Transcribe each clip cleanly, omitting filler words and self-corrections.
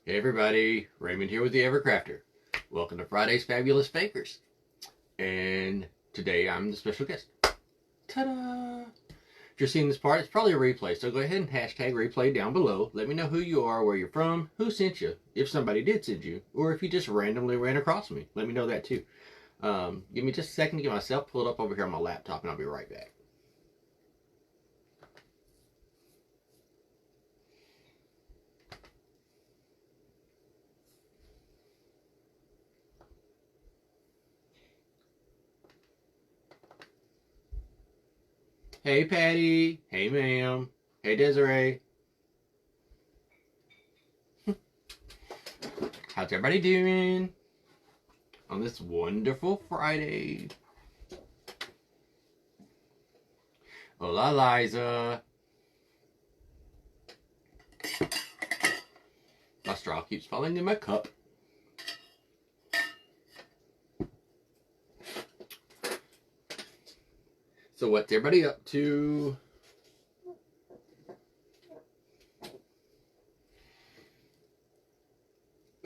Hey everybody, Raymond here with the Evercrafter. Welcome to Friday's Fabulous Bakers. And today I'm the special guest. Ta-da! If you're seeing this part, it's probably a replay, so go ahead and hashtag replay down below. Let me know who you are, where you're from, who sent you, if somebody did send you, or if you just randomly ran across me. Let me know that too. Give me just a second to get myself pulled up over here on my laptop and I'll be right back. Hey Patty, hey ma'am, hey Desiree. How's everybody doing on this wonderful Friday? Hola Liza. My straw keeps falling in my cup. So what's everybody up to?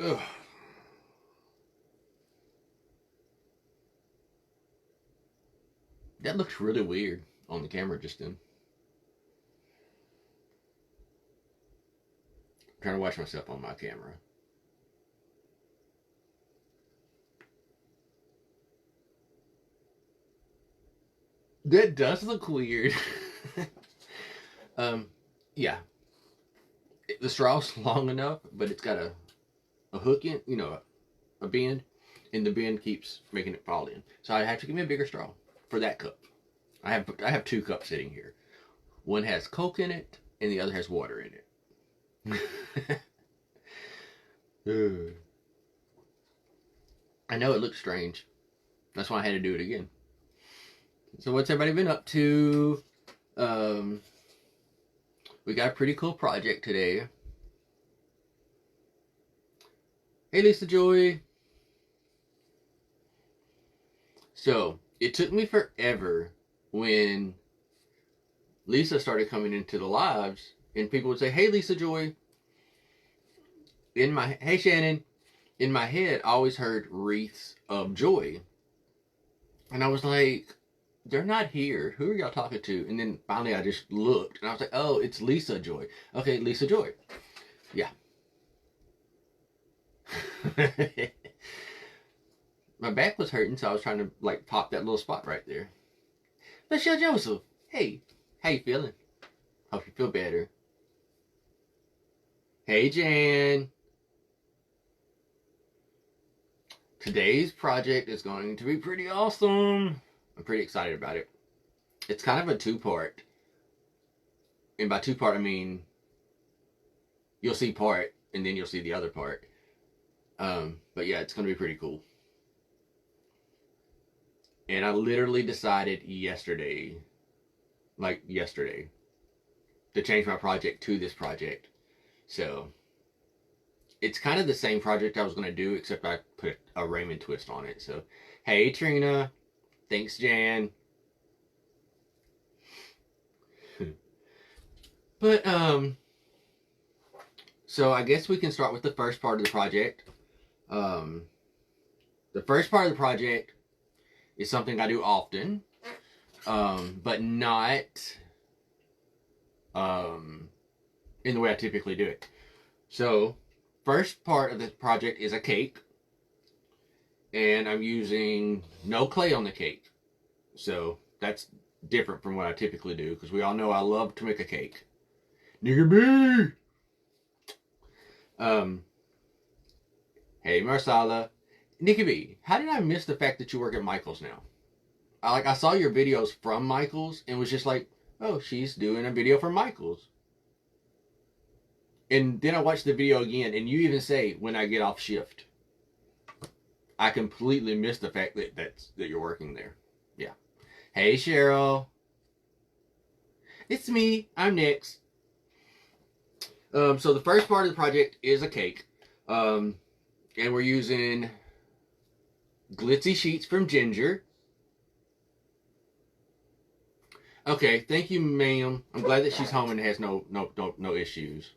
Ugh. That looks really weird on the camera just then. I'm trying to watch myself on my camera. That does look weird. Yeah. The straw's long enough, but it's got a hook in, a bend, and the bend keeps making it fall in. So I have to give me a bigger straw for that cup. I have two cups sitting here. One has Coke in it, and the other has water in it. I know it looks strange. That's why I had to do it again. So what's everybody been up to? We got a pretty cool project today. Hey Lisa Joy. So it took me forever when Lisa started coming into the lives and people would say, hey Lisa Joy. Hey Shannon. In my head, I always heard wreaths of joy. And I was like, they're not here. Who are y'all talking to? And then finally I just looked and I was like, oh, it's Lisa Joy. Okay, Lisa Joy. Yeah. My back was hurting, so I was trying to pop that little spot right there. Michelle Joseph, hey, how you feeling? Hope you feel better. Hey Jan. Today's project is going to be pretty awesome. I'm pretty excited about it. It's kind of a two-part. And by two-part, I mean you'll see part and then you'll see the other part. But yeah, it's going to be pretty cool. And I literally decided yesterday, to change my project to this project. So it's kind of the same project I was going to do, except I put a Raymond twist on it. So, hey Trina. Thanks, Jan. But, so I guess we can start with the first part of the project. The first part of the project is something I do often, but not in the way I typically do it. So, first part of the project is a cake, and I'm using no clay on the cake. So, that's different from what I typically do, because we all know I love to make a cake. Nigga B! Hey Marsala. Nikki B, how did I miss the fact that you work at Michael's now? I saw your videos from Michael's and was just like, oh, she's doing a video for Michael's. And then I watched the video again, and you even say, when I get off shift. I completely missed the fact that you're working there. Yeah. Hey Cheryl. It's me. I'm Nix. So the first part of the project is a cake. And we're using glitzy sheets from Ginger. Okay, thank you, ma'am. I'm glad that she's home and has no issues.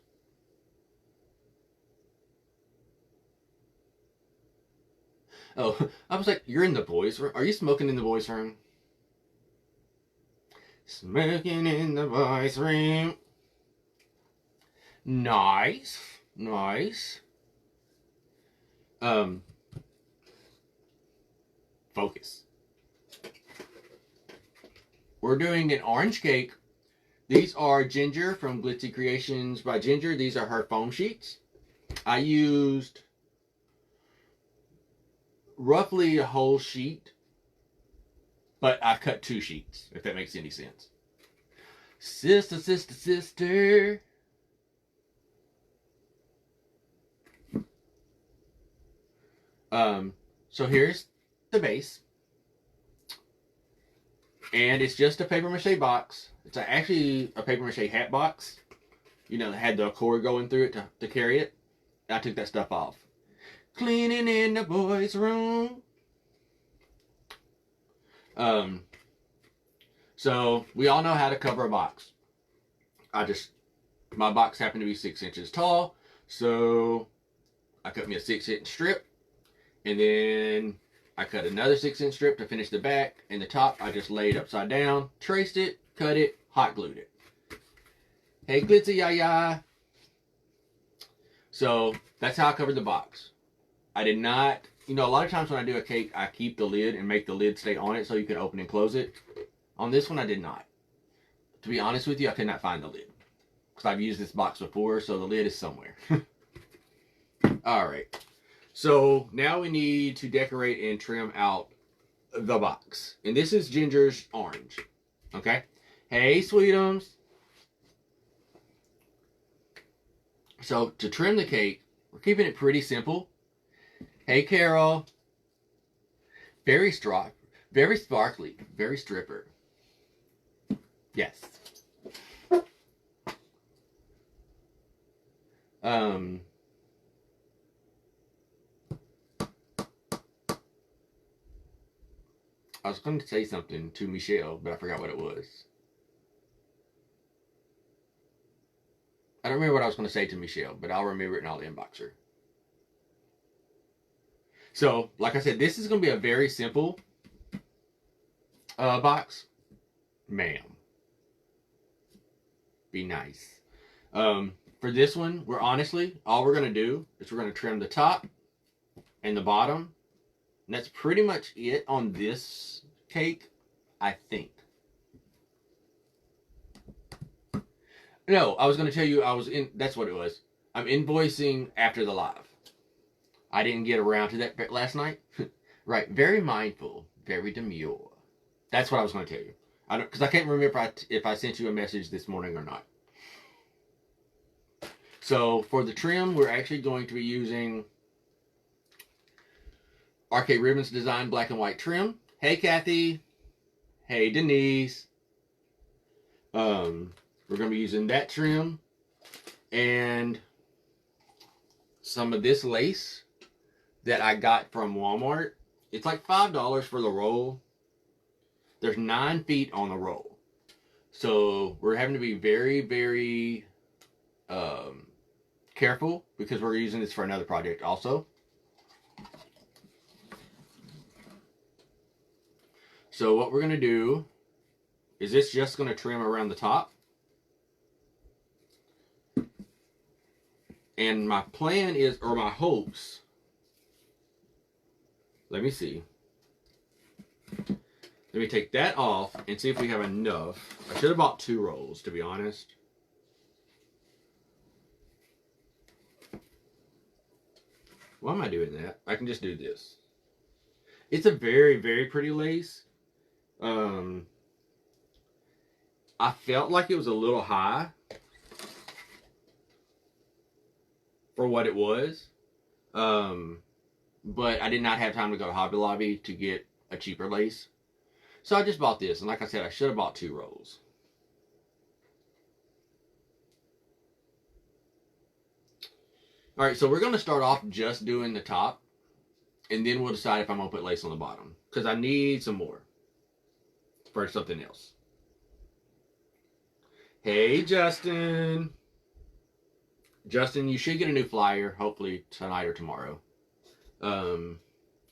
Oh, I was like, you're in the boys' room. Are you smoking in the boys' room? Smoking in the boys' room. Nice. Nice. Um, Focus. We're doing an orange cake. These are Ginger from Glitzy Creations by Ginger. These are her foam sheets. I used roughly a whole sheet, but I cut 2 sheets, if that makes any sense. Sister, sister, sister. So here's the base. And it's just a paper mache box. It's actually a paper mache hat box. You know, it had the cord going through it to carry it. I took that stuff off. Cleaning in the boys' room. So we all know how to cover a box. My box happened to be 6 inches tall, so I cut me a 6-inch strip, and then I cut another 6-inch strip to finish the back, and the top I just laid upside down, traced it, cut it, hot glued it. Hey, glitzy yaya. So that's how I covered the box. I did not, a lot of times when I do a cake, I keep the lid and make the lid stay on it so you can open and close it. On this one, I did not. To be honest with you, I could not find the lid. Because I've used this box before, so the lid is somewhere. Alright. So now we need to decorate and trim out the box. And this is Ginger's orange. Okay? Hey, sweetums. So to trim the cake, we're keeping it pretty simple. Hey, Carol. Very sparkly, very stripper. Yes. I was going to say something to Michelle, but I forgot what it was. I don't remember what I was going to say to Michelle, but I'll remember it and I'll inbox her. So, like I said, this is going to be a very simple box. Ma'am. Be nice. For this one, all we're going to do is we're going to trim the top and the bottom. And that's pretty much it on this cake, I think. No, I was going to tell you that's what it was. I'm invoicing after the live. I didn't get around to that last night. Right, very mindful, very demure. That's what I was going to tell you. Because I can't remember if I sent you a message this morning or not. So for the trim, we're actually going to be using RK Ribbons Design Black and White trim. Hey, Kathy. Hey, Denise. We're going to be using that trim and some of this lace that I got from Walmart. It's like $5 for the roll. There's 9 feet on the roll. So we're having to be very, very careful because we're using this for another project also. So what we're going to do is this just going to trim around the top. And my plan is, or my hopes, let me see. Let me take that off and see if we have enough. I should have bought 2 rolls, to be honest. Why am I doing that? I can just do this. It's a very, very pretty lace. I felt like it was a little high for what it was. But I did not have time to go to Hobby Lobby to get a cheaper lace. So I just bought this. And like I said, I should have bought 2 rolls. Alright, so we're going to start off just doing the top. And then we'll decide if I'm going to put lace on the bottom. Because I need some more for something else. Hey, Justin. Justin, you should get a new flyer, hopefully tonight or tomorrow.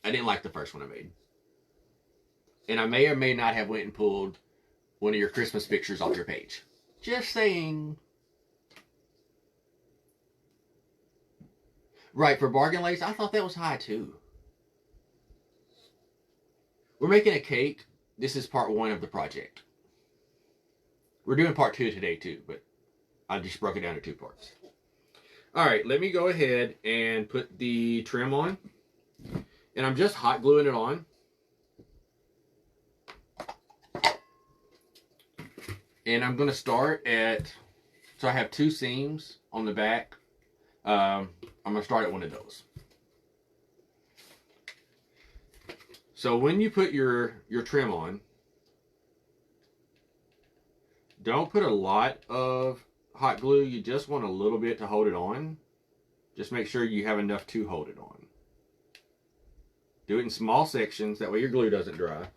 I didn't like the first one I made. And I may or may not have went and pulled one of your Christmas pictures off your page. Just saying. Right, for bargain lace, I thought that was high too. We're making a cake. This is part 1 of the project. We're doing part 2 today too, but I just broke it down to 2 parts. All right, let me go ahead and put the trim on. And I'm just hot gluing it on. And I'm going to start at, so I have 2 seams on the back. I'm going to start at one of those. So when you put your trim on, don't put a lot of hot glue. You just want a little bit to hold it on. Just make sure you have enough to hold it on. Do it in small sections, that way your glue doesn't dry.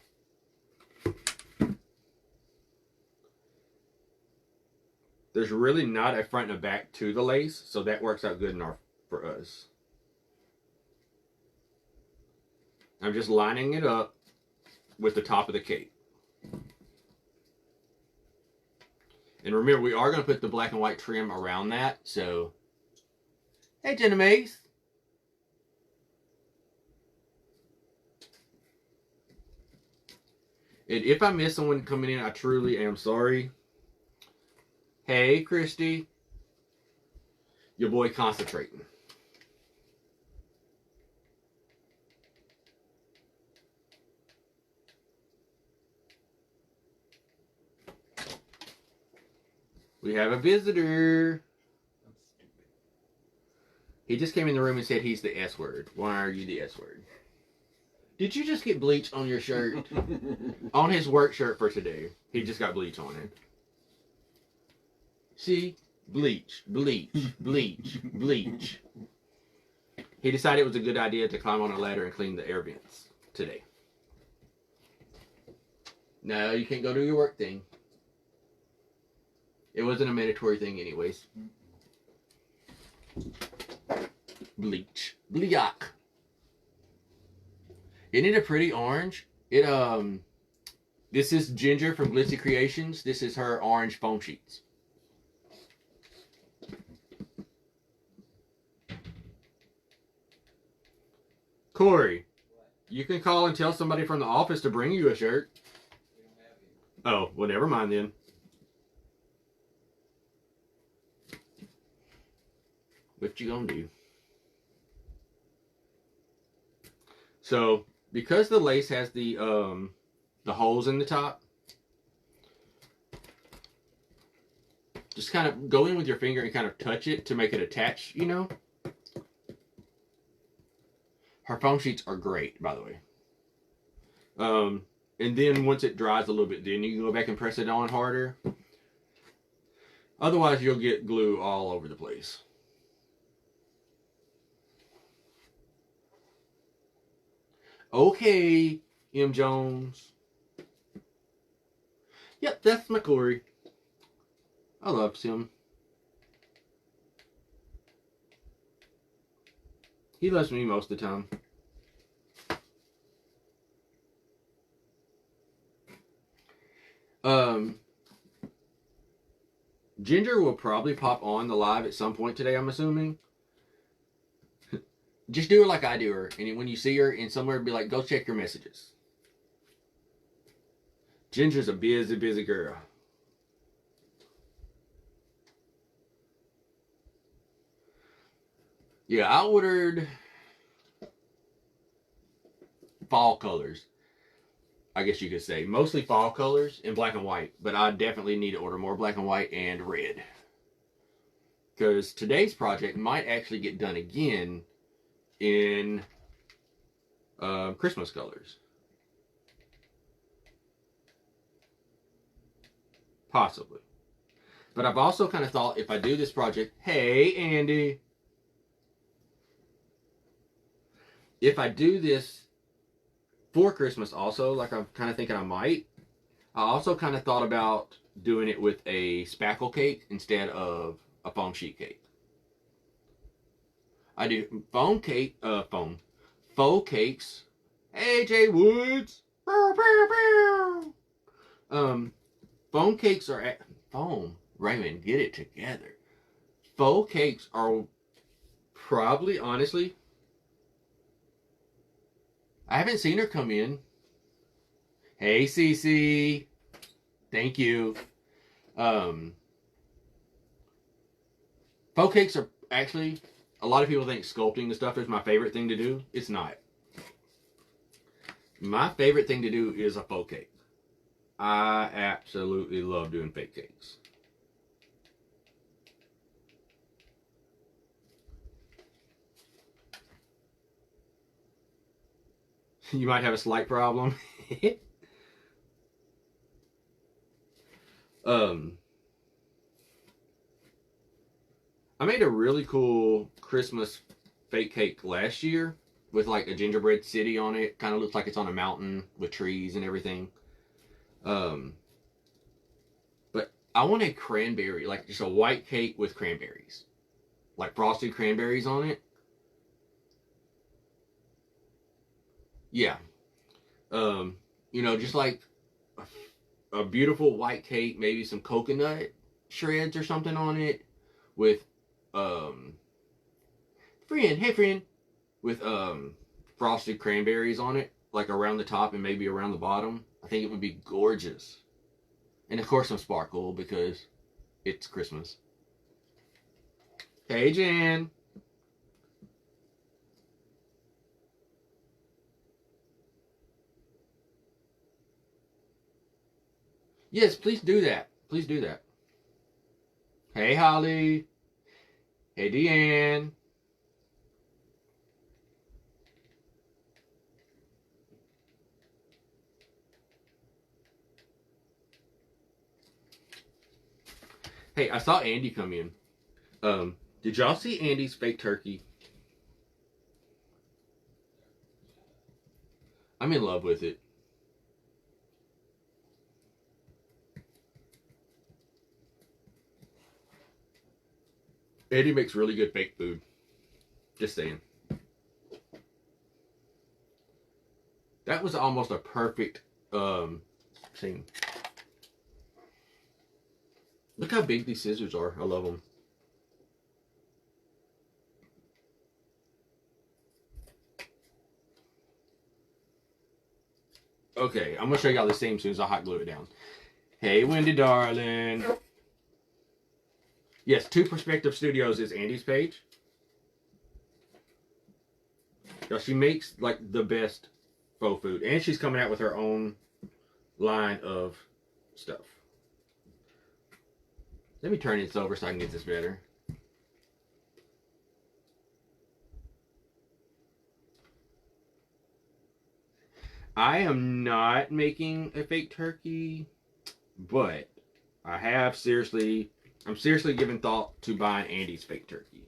There's really not a front and a back to the lace, so that works out good enough for us. I'm just lining it up with the top of the cake. And remember, we are going to put the black and white trim around that, so... Hey, Jenna Mace! And if I miss someone coming in, I truly am sorry. Hey, Christy. Your boy concentrating. We have a visitor. He just came in the room and said he's the S word. Why are you the S word? Did you just get bleach on your shirt? On his work shirt for today. He just got bleach on it. See? Bleach, bleach, bleach, bleach. He decided it was a good idea to climb on a ladder and clean the air vents today. No, you can't go do your work thing. It wasn't a mandatory thing anyways. Bleach. Bleach. Isn't it a pretty orange? This is Ginger from Glitzy Creations. This is her orange foam sheets. Corey, you can call and tell somebody from the office to bring you a shirt. Oh, well, never mind then. What you gonna do? So, because the lace has the holes in the top, just kind of go in with your finger and kind of touch it to make it attach, you know? Her foam sheets are great, by the way. And then once it dries a little bit, then you can go back and press it on harder. Otherwise, you'll get glue all over the place. Okay, M. Jones. Yep, that's my Corey. I love him. He loves me most of the time. Ginger will probably pop on the live at some point today, I'm assuming. Just do her like I do her. And when you see her in somewhere, be like, go check your messages. Ginger's a busy, busy girl. Yeah, I ordered fall colors, I guess you could say. Mostly fall colors in black and white, but I definitely need to order more black and white and red. Because today's project might actually get done again in Christmas colors. Possibly. But I've also kind of thought, if I do this project, hey Andy, if I do this for Christmas also, like I'm kind of thinking I might, I also kind of thought about doing it with a spackle cake instead of a foam sheet cake. I do faux cakes AJ Woods. Bow, bow, bow. Foam cakes are foam. Raymond, get it together. Faux cakes are probably, honestly, I haven't seen her come in. Hey, Cece. Thank you. Faux cakes are actually, a lot of people think sculpting and stuff is my favorite thing to do. It's not. My favorite thing to do is a faux cake. I absolutely love doing fake cakes. You might have a slight problem. I made a really cool Christmas fake cake last year with like a gingerbread city on it. Kind of looks like it's on a mountain with trees and everything. But I want a cranberry, like just a white cake with cranberries, like frosted cranberries on it. Yeah. Just like a beautiful white cake, maybe some coconut shreds or something on it, with hey friend, with frosted cranberries on it, like around the top and maybe around the bottom. I think it would be gorgeous. And of course some sparkle because it's Christmas. Hey Jan. Yes, please do that. Please do that. Hey Holly. Hey Deanne. Hey, I saw Andy come in. Did y'all see Andy's fake turkey? I'm in love with it. Andy makes really good fake food. Just saying. That was almost a perfect scene. Look how big these scissors are. I love them. Okay, I'm gonna show y'all the same as soon as I hot glue it down. Hey, Wendy, darling. Yes, Two Perspective Studios is Andy's page. Now, she makes like the best faux food, and she's coming out with her own line of stuff. Let me turn this over so I can get this better. I am not making a fake turkey, but I'm seriously giving thought to buying Andy's fake turkey.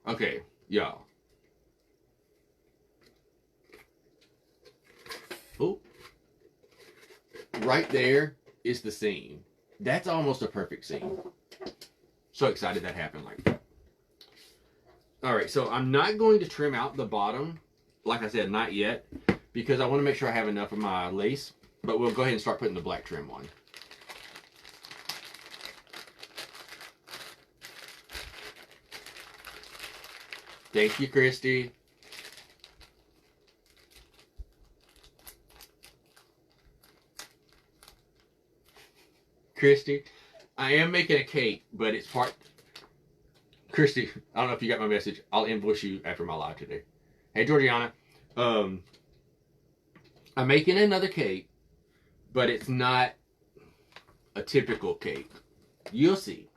Okay, y'all. Oh, right there is the seam. That's almost a perfect seam. So excited that happened like that. All right, so I'm not going to trim out the bottom. Like I said, not yet, because I want to make sure I have enough of my lace. But we'll go ahead and start putting the black trim on. Thank you, Christy. Christy, I am making a cake, but it's part... Christy, I don't know if you got my message. I'll invoice you after my live today. Hey, Georgiana. I'm making another cake, but it's not a typical cake. You'll see.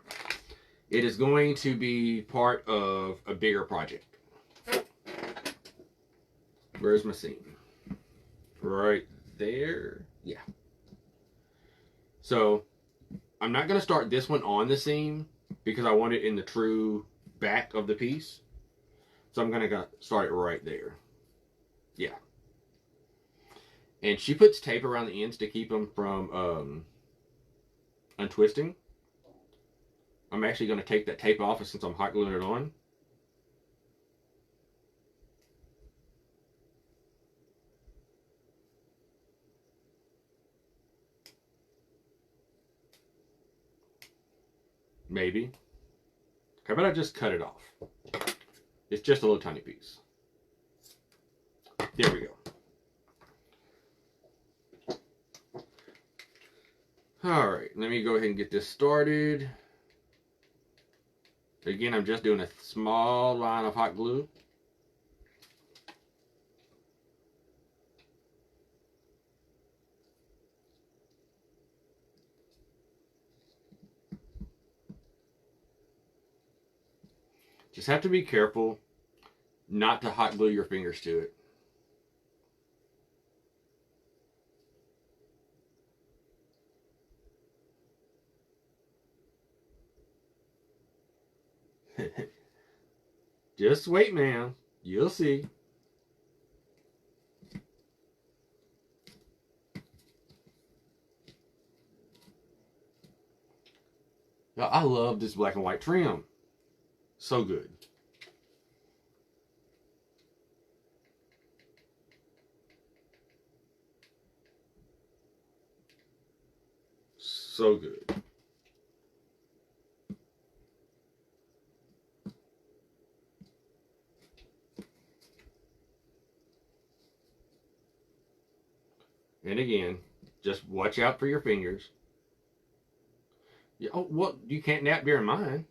It is going to be part of a bigger project. Where's my seam? Right there. Yeah. So, I'm not going to start this one on the seam because I want it in the true back of the piece. So I'm going to start it right there. Yeah. And she puts tape around the ends to keep them from untwisting. I'm actually going to take that tape off since I'm hot gluing it on. Maybe. How about I just cut it off? It's just a little tiny piece. There we go. Alright, let me go ahead and get this started. Again, I'm just doing a small line of hot glue. Just have to be careful not to hot glue your fingers to it. Just wait, man. You'll see. Now, I love this black and white trim. So good. So good. And again, just watch out for your fingers. Yeah, oh, well, you can't nap during mine.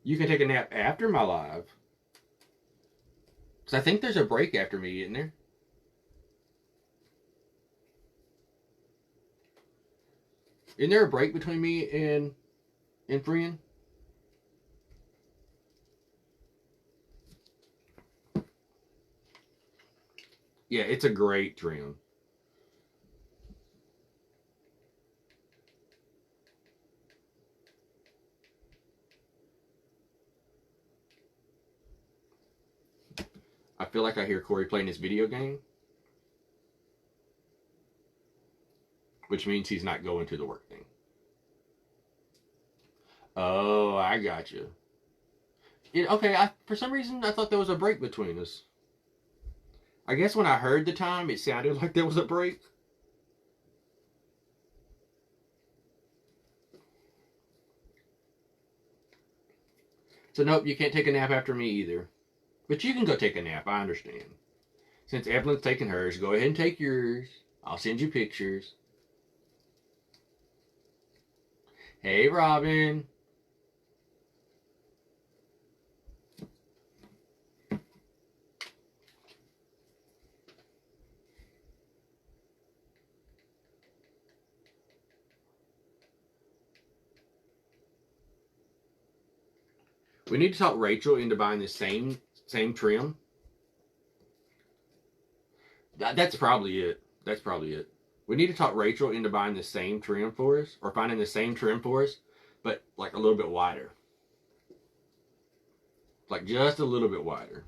You can take a nap after my live. Because I think there's a break after me, isn't there? Isn't there a break between me and Friend? Yeah, it's a great trim. I feel like I hear Corey playing his video game, which means he's not going to the work thing. Oh, I got you. Okay, for some reason I thought there was a break between us. I guess when I heard the time, it sounded like there was a break. So nope, you can't take a nap after me either. But you can go take a nap, I understand. Since Evelyn's taking hers, go ahead and take yours. I'll send you pictures. Hey, Robin. We need to talk Rachel into buying the same trim. That's probably it. That's probably it. We need to talk Rachel into buying the same trim for us, or finding the same trim for us, but like a little bit wider. Like just a little bit wider.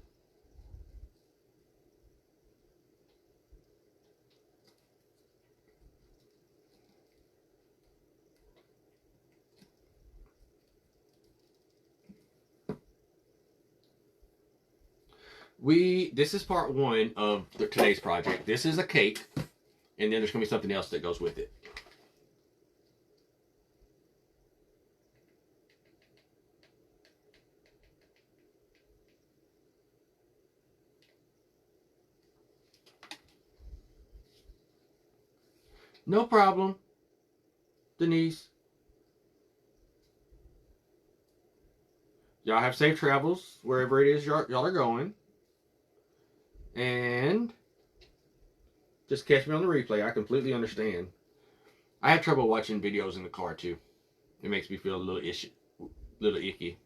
This is part one of today's project. This is a cake, and then there's going to be something else that goes with it. No problem, Denise. Y'all have safe travels wherever it is y'all are going. And just catch me on the replay. I completely understand. I have trouble watching videos in the car too. It makes me feel a little icky.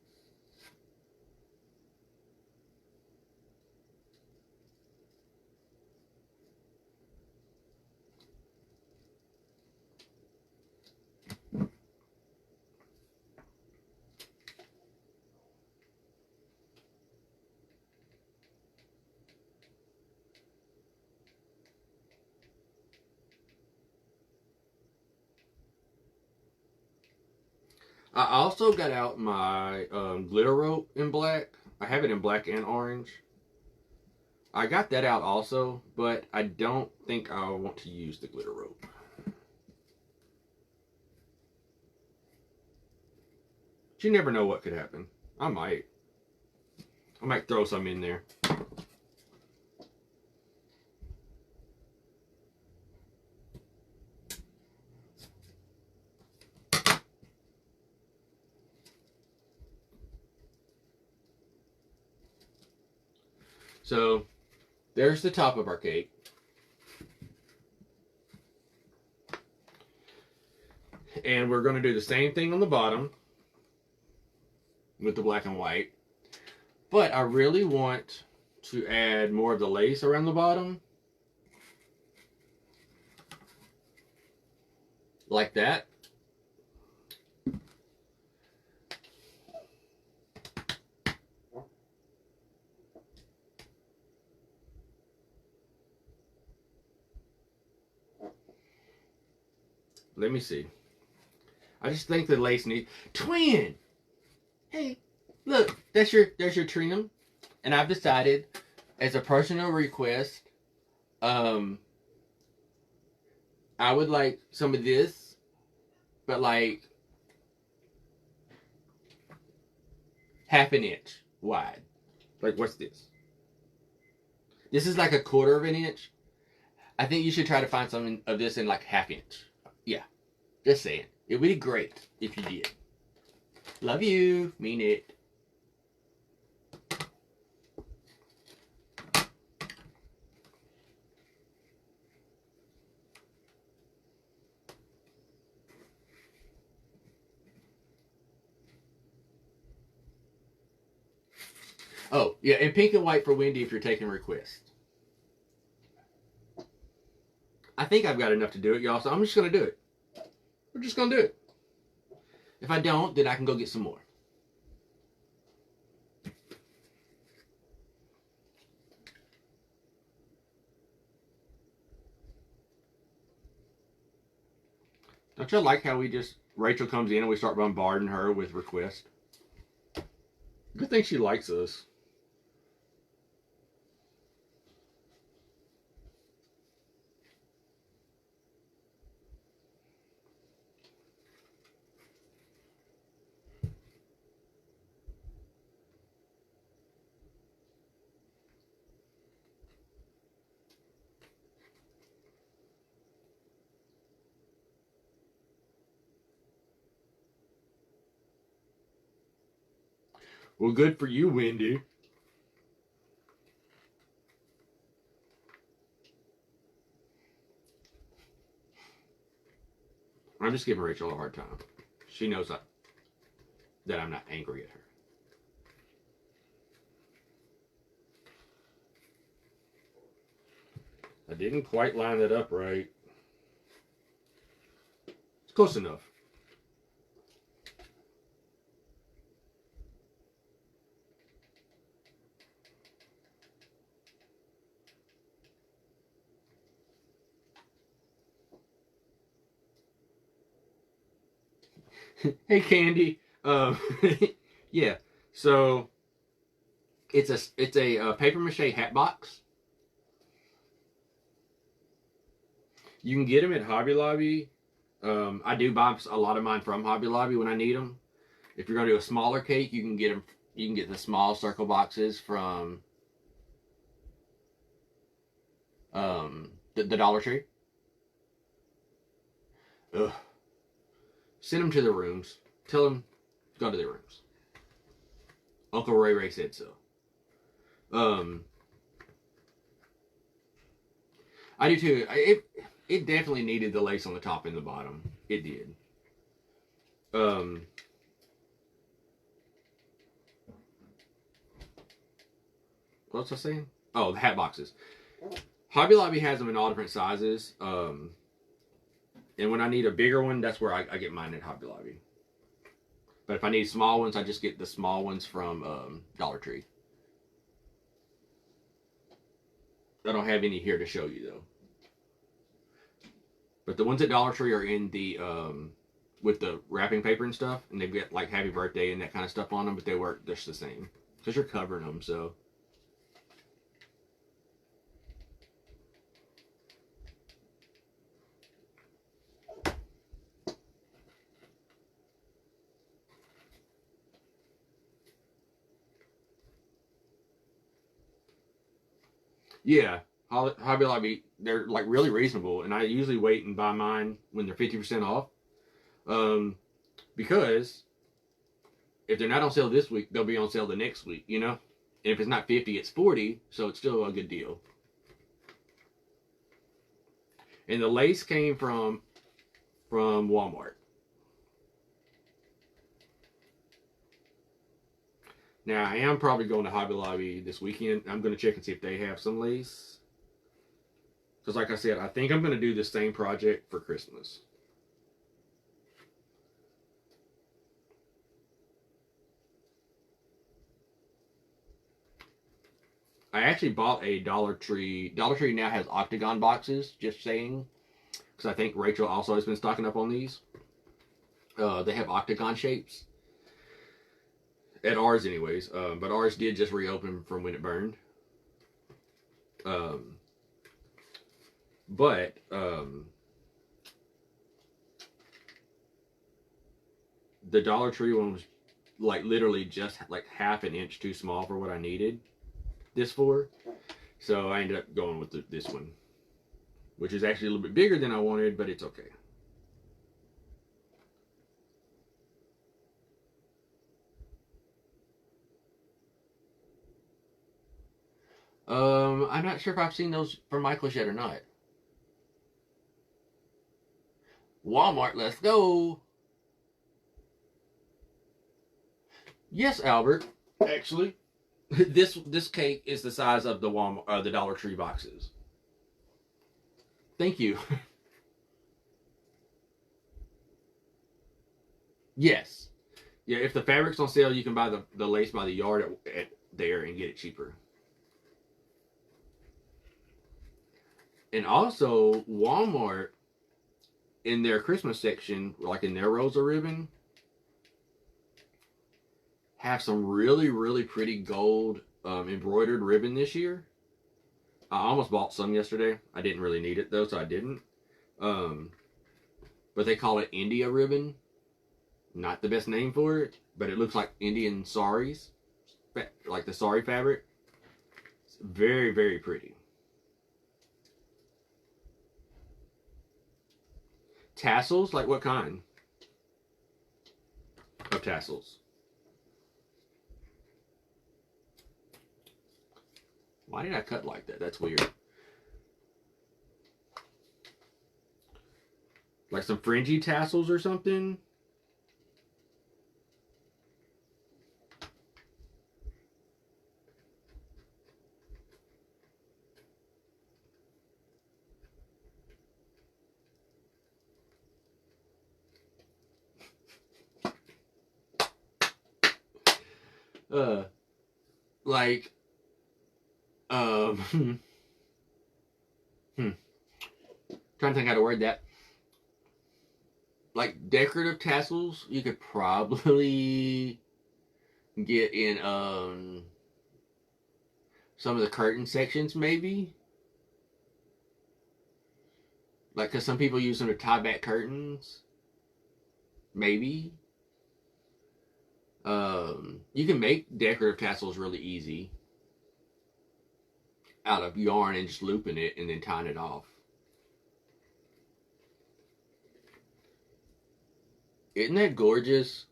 I also got out my glitter rope in black. I have it in black and orange. I got that out also, but I don't think I want to use the glitter rope. But you never know what could happen. I might throw some in there. So there's the top of our cake. And we're going to do the same thing on the bottom with the black and white. But I really want to add more of the lace around the bottom. Like that. Let me see. I just think the lace needs twin. Hey, look, there's your trim, and I've decided, as a personal request, I would like some of this, but like half an inch wide. Like, what's this? This is like a quarter of an inch. I think you should try to find something of this in like half inch. Yeah, just saying. It would be great if you did. Love you. Mean it. Oh, yeah, and pink and white for Wendy if you're taking requests. I think I've got enough to do it, y'all, so I'm just going to do it. We're just going to do it. If I don't, then I can go get some more. Don't you like how Rachel comes in and we start bombarding her with requests? Good thing she likes us. Well, good for you, Wendy. I'm just giving Rachel a hard time. She knows that I'm not angry at her. I didn't quite line it up right. It's close enough. Hey, Candy. Yeah. So it's a paper mache hat box. You can get them at Hobby Lobby. I do buy a lot of mine from Hobby Lobby when I need them. If you're going to do a smaller cake, you can get them. You can get the small circle boxes from the Dollar Tree. Ugh. Send them to the rooms. Tell them go to their rooms. Uncle Ray said so. I do too. It definitely needed the lace on the top and the bottom. It did. What was I saying? Oh, the hat boxes. Hobby Lobby has them in all different sizes. And when I need a bigger one, that's where I get mine at Hobby Lobby. But if I need small ones, I just get the small ones from Dollar Tree. I don't have any here to show you though. But the ones at Dollar Tree are in the with the wrapping paper and stuff, and they've got like happy birthday and that kind of stuff on them, but they work just the same because you're covering them. So yeah, Hobby Lobby, they're like really reasonable, and I usually wait and buy mine when they're 50% off, because if they're not on sale this week, they'll be on sale the next week, you know. And if it's not 50, it's 40, so it's still a good deal. And the lace came from Walmart. Now I am probably going to Hobby Lobby this weekend. I'm going to check and see if they have some lace. Because like I said, I think I'm going to do the same project for Christmas. I actually bought a Dollar Tree. Dollar Tree now has octagon boxes, just saying. Because I think Rachel also has been stocking up on these. They have octagon shapes. At ours anyways. But ours did just reopen from when it burned. But the Dollar Tree one was like literally just like half an inch too small for what I needed this for. So I ended up going with this one, which is actually a little bit bigger than I wanted, but it's okay. I'm not sure if I've seen those from Michael's yet or not. Walmart, let's go. Yes, Albert. Actually, this cake is the size of the the Dollar Tree boxes. Thank you. Yes. Yeah, if the fabric's on sale, you can buy the lace by the yard at there and get it cheaper. And also, Walmart, in their Christmas section, like in their Rosa ribbon, have some really, really pretty gold embroidered ribbon this year. I almost bought some yesterday. I didn't really need it though, so I didn't. But they call it India ribbon. Not the best name for it, but it looks like Indian saris, like the sari fabric. It's very, very pretty. Tassels, like what kind of tassels? Why did I cut like that? That's weird. Like some fringy tassels or something? Like, trying to think how to word that. Like decorative tassels, you could probably get in some of the curtain sections, maybe. Like, cause some people use them to tie back curtains. Maybe. You can make decorative tassels really easy out of yarn and just looping it and then tying it off. Isn't that gorgeous?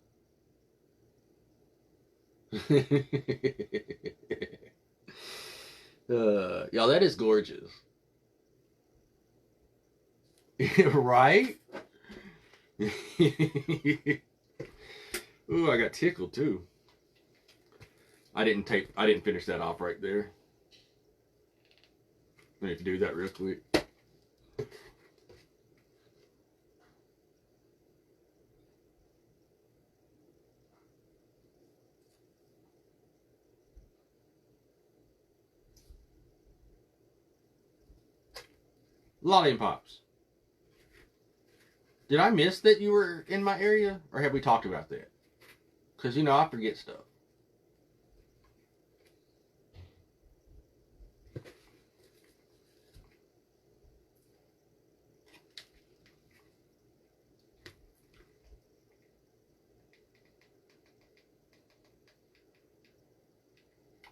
Y'all, that is gorgeous. Right? Ooh, I got tickled too. I didn't finish that off right there. I need to do that real quick. Lollipops. Did I miss that you were in my area, or have we talked about that? Because, you know, I forget stuff.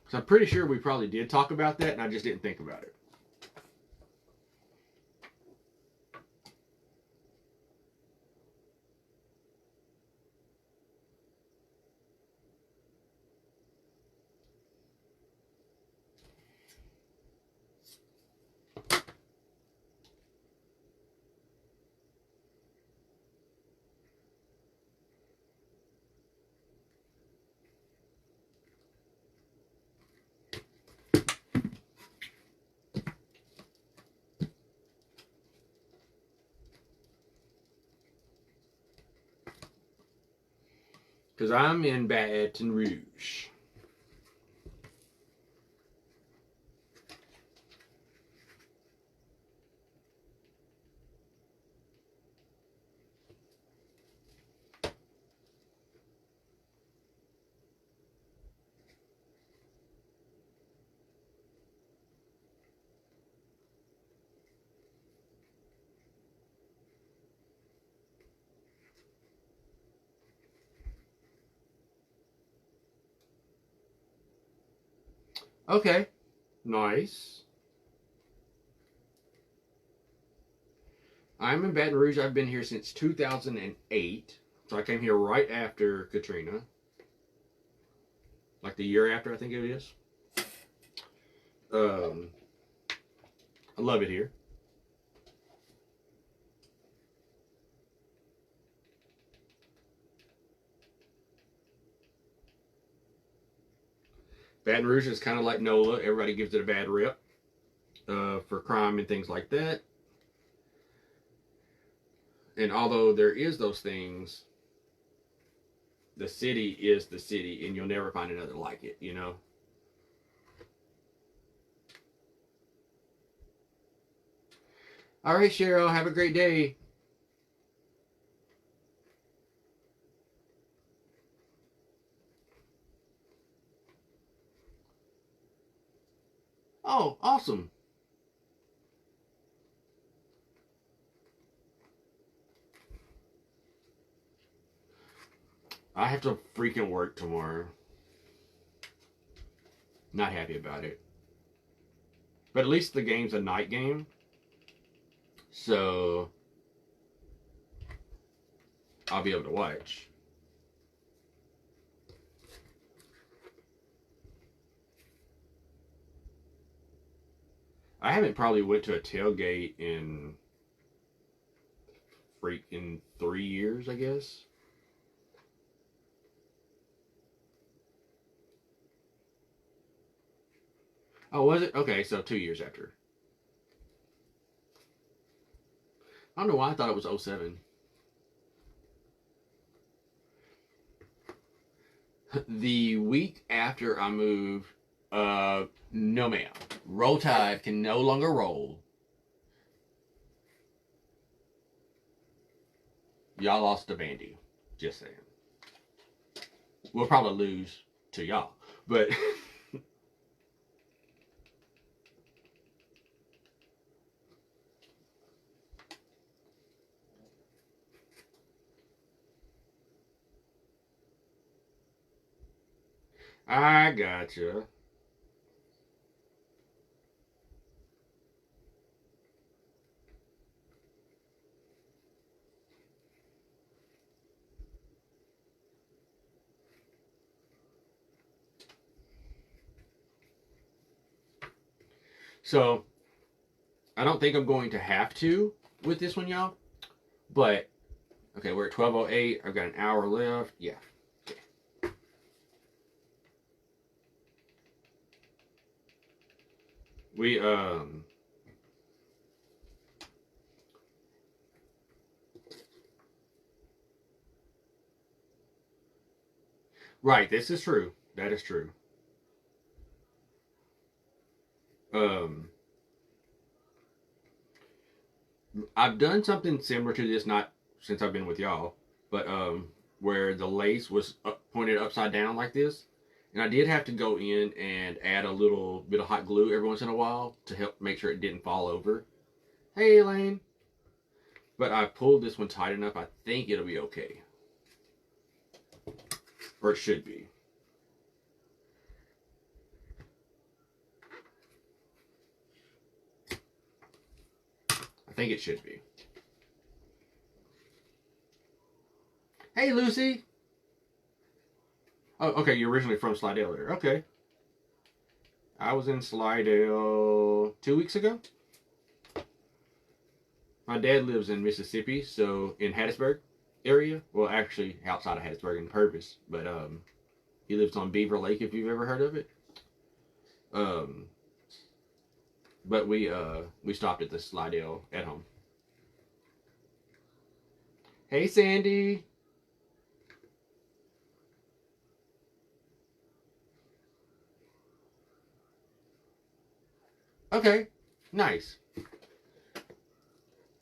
So I'm pretty sure we probably did talk about that, and I just didn't think about it. Because I'm in Baton Rouge. Okay, nice. I'm in Baton Rouge. I've been here since 2008. So I came here right after Katrina. Like the year after, I think it is. Um, I love it here. Baton Rouge is kind of like NOLA. Everybody gives it a bad rep for crime and things like that. And although there is those things, the city is the city, and you'll never find another like it, you know? All right, Cheryl, have a great day. Oh, awesome. I have to freaking work tomorrow. Not happy about it. But at least the game's a night game. So I'll be able to watch. I haven't probably went to a tailgate in freaking 3 years, I guess. Oh, was it? Okay, so 2 years after. I don't know why I thought it was '07. The week after I moved, no ma'am. Roll Tide can no longer roll. Y'all lost to Vandy. Just saying. We'll probably lose to y'all. But I gotcha. So I don't think I'm going to have to with this one, y'all. But okay, we're at 12:08. I've got an hour left. Yeah. Okay. We right, this is true. That is true. Um I've done something similar to this, not since I've been with y'all, but where the lace was pointed upside down like this, and I did have to go in and add a little bit of hot glue every once in a while to help make sure it didn't fall over. Hey, Elaine. But I pulled this one tight enough. I think it'll be okay, or it should be. I think it should be. Hey, Lucy. Oh, okay. You're originally from Slidell there. Okay. I was in Slidell 2 weeks ago. My dad lives in Mississippi, so in Hattiesburg area. Well, actually outside of Hattiesburg in Purvis, but he lives on Beaver Lake if you've ever heard of it. But we stopped at the Slidell at home. Hey, Sandy. Okay, nice.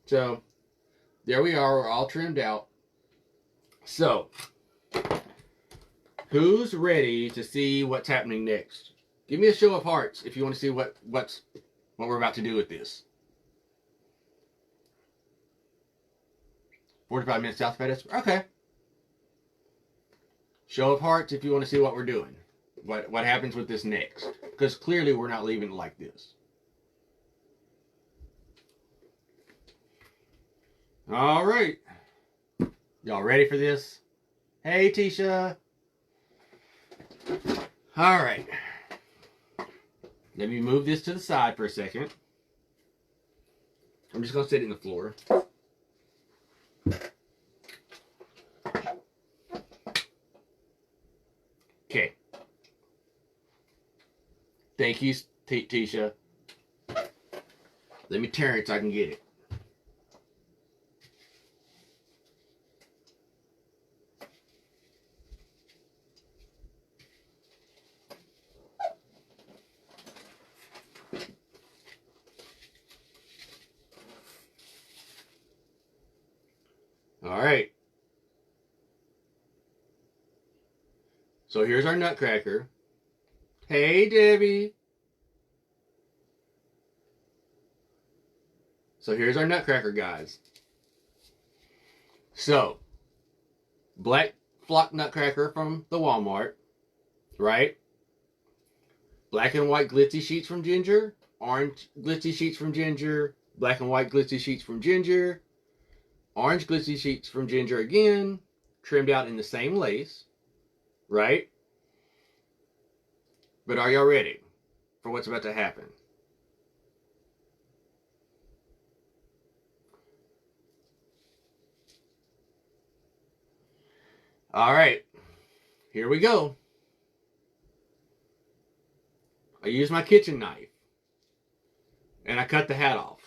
So, there we are. We're all trimmed out. So, who's ready to see what's happening next? Give me a show of hearts if you want to see what we're about to do with this. 45 minutes south of Hattiesburg. Okay. Show of hearts if you want to see what we're doing. What happens with this next. Because clearly we're not leaving it like this. All right. Y'all ready for this? Hey, Tisha. All right. Let me move this to the side for a second. I'm just going to sit it in the floor. Okay. Thank you, Tisha. Let me turn it so I can get it. All right. So here's our Nutcracker. Hey, Debbie. So here's our Nutcracker, guys. So, black flock Nutcracker from the Walmart, right? Black and white glitzy sheets from Ginger. Orange glitzy sheets from Ginger. Black and white glitzy sheets from Ginger. Orange glitzy sheets from Ginger again. Trimmed out in the same lace, right? But are y'all ready for what's about to happen? All right, here we go. I use my kitchen knife and I cut the hat off.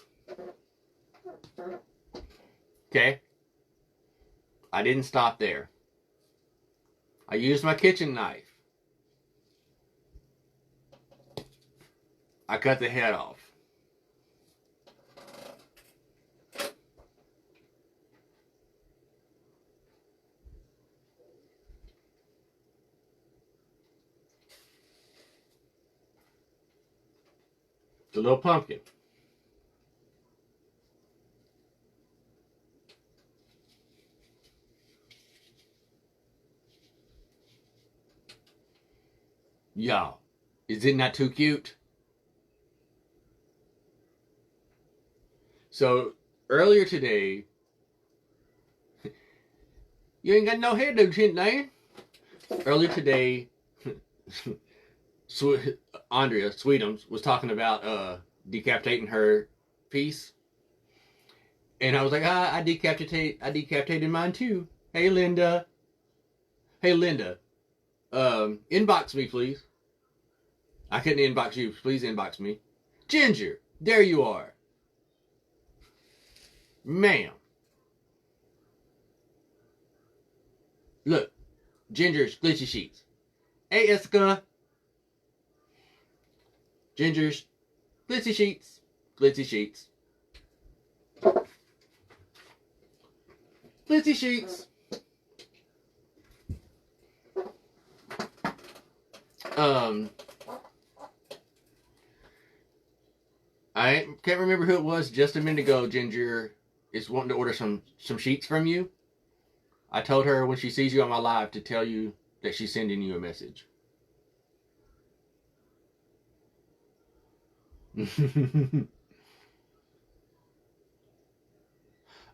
Okay? I didn't stop there. I used my kitchen knife. I cut the head off. It's a little pumpkin. Y'all, is it not too cute? So, earlier today, you ain't got no hair, don't you, man? Earlier today, Andrea Sweetums was talking about decapitating her piece. And I was like, I decapitated mine too. Hey, Linda. Hey, Linda. Inbox me, please. I couldn't inbox you. Please inbox me. Ginger, there you are. Ma'am. Look, Ginger's glitchy sheets. Hey, Iska. Ginger's glitzy sheets. Glitzy sheets. glitzy sheets. I can't remember who it was just a minute ago. Ginger is wanting to order some sheets from you. I told her when she sees you on my live to tell you that she's sending you a message.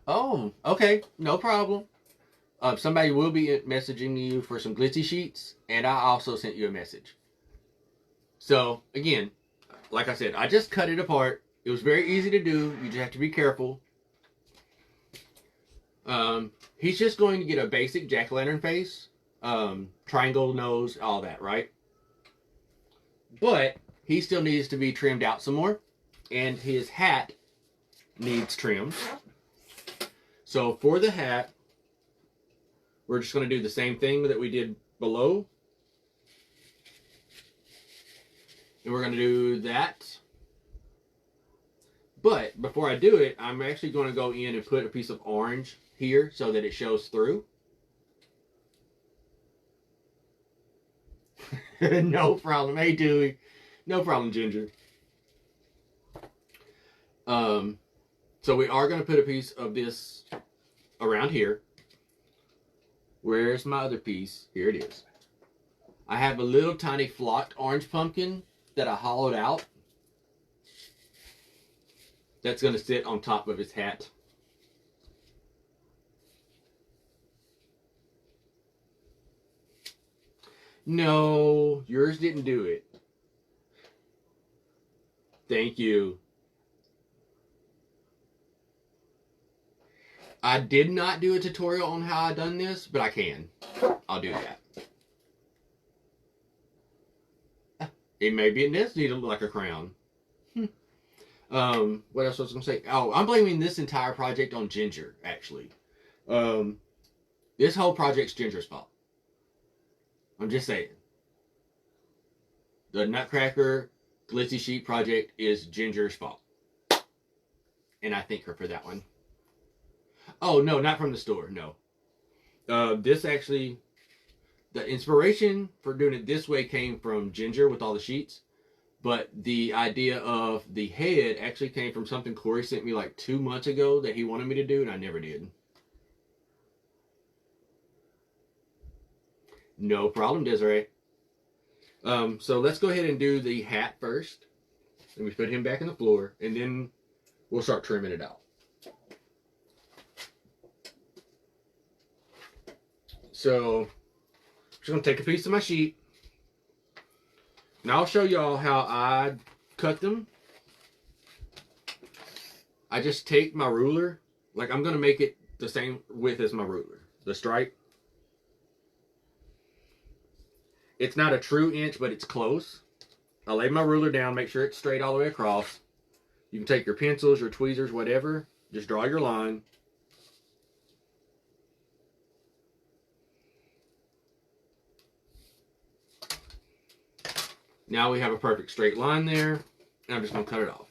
Oh, okay, no problem. Somebody will be messaging you for some glitzy sheets, and I also sent you a message. So again, like I said, I just cut it apart. It was very easy to do. You just have to be careful. He's just going to get a basic jack-o'-lantern face, triangle nose, all that, right? But he still needs to be trimmed out some more, and his hat needs trimmed. So for the hat, we're just going to do the same thing that we did below. And we're going to do that. But before I do it, I'm actually going to go in and put a piece of orange here so that it shows through. No problem. Hey, Dewey. No problem, Ginger. So we are going to put a piece of this around here. Where's my other piece? Here it is. I have a little tiny flocked orange pumpkin that I hollowed out. That's going to sit on top of his hat. No, yours didn't do it. Thank you. I did not do a tutorial on how I done this, but I can. I'll do that. It may be, it does need to look like a crown. What else was I going to say? Oh, I'm blaming this entire project on Ginger, actually. This whole project's Ginger's fault. I'm just saying. The Nutcracker Glitzy Sheet project is Ginger's fault. And I thank her for that one. Oh, no, not from the store, no. This actually, the inspiration for doing it this way came from Ginger with all the sheets. But the idea of the head actually came from something Corey sent me like 2 months ago that he wanted me to do, and I never did. No problem, Desiree. So let's go ahead and do the hat first. And we put him back on the floor, and then we'll start trimming it out. So I'm just going to take a piece of my sheet. And I'll show y'all how I cut them. I just take my ruler. Like, I'm going to make it the same width as my ruler. The stripe. It's not a true inch, but it's close. I lay my ruler down, make sure it's straight all the way across. You can take your pencils, your tweezers, whatever. Just draw your line. Now we have a perfect straight line there. And I'm just going to cut it off.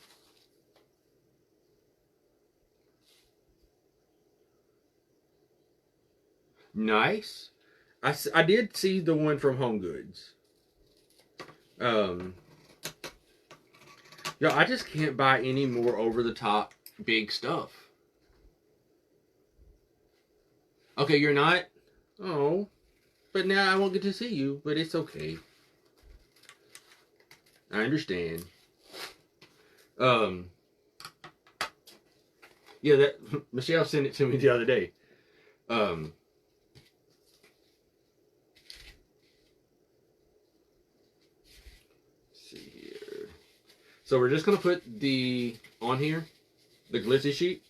Nice. I did see the one from Home Goods. Yeah, I just can't buy any more over-the-top big stuff. Okay, you're not? Oh. But now I won't get to see you, but it's okay. I understand. Yeah, that Michelle sent it to me the other day. Let's see here. So we're just gonna put on here the glitzy sheet.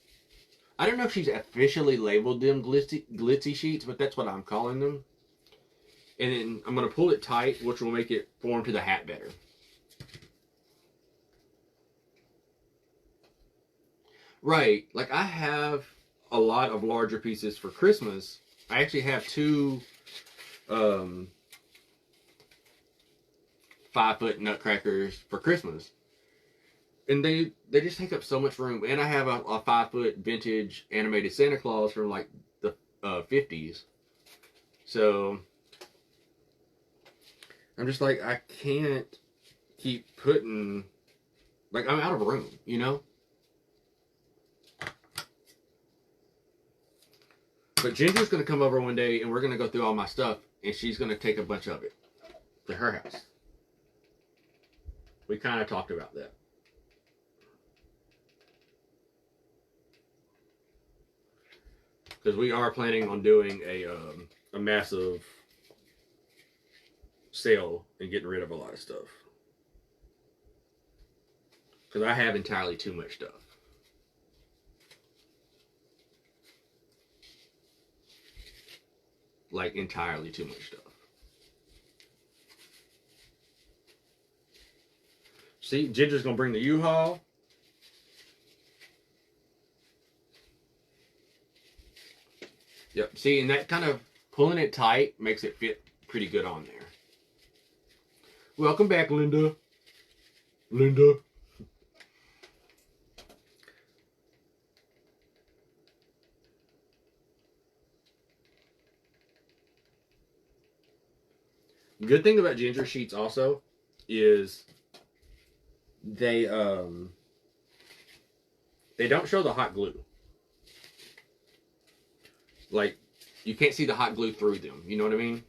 I don't know if she's officially labeled them glitzy sheets, but that's what I'm calling them. And then I'm gonna pull it tight, which will make it form to the hat better. Right, like I have a lot of larger pieces for Christmas. I actually have 2 5-foot nutcrackers for Christmas. And they just take up so much room. And I have a 5-foot vintage animated Santa Claus from like the 50s. So I'm just like, I can't keep putting, like, I'm out of room, you know? But Ginger's going to come over one day and we're going to go through all my stuff and she's going to take a bunch of it to her house. We kind of talked about that. Because we are planning on doing a massive sale and getting rid of a lot of stuff. Because I have entirely too much stuff. Like, entirely too much stuff. See, Ginger's going to bring the U-Haul. Yep, see, and that kind of pulling it tight makes it fit pretty good on there. Welcome back, Linda. Linda. Good thing about Ginger sheets also is they don't show the hot glue. Like, you can't see the hot glue through them. You know what I mean?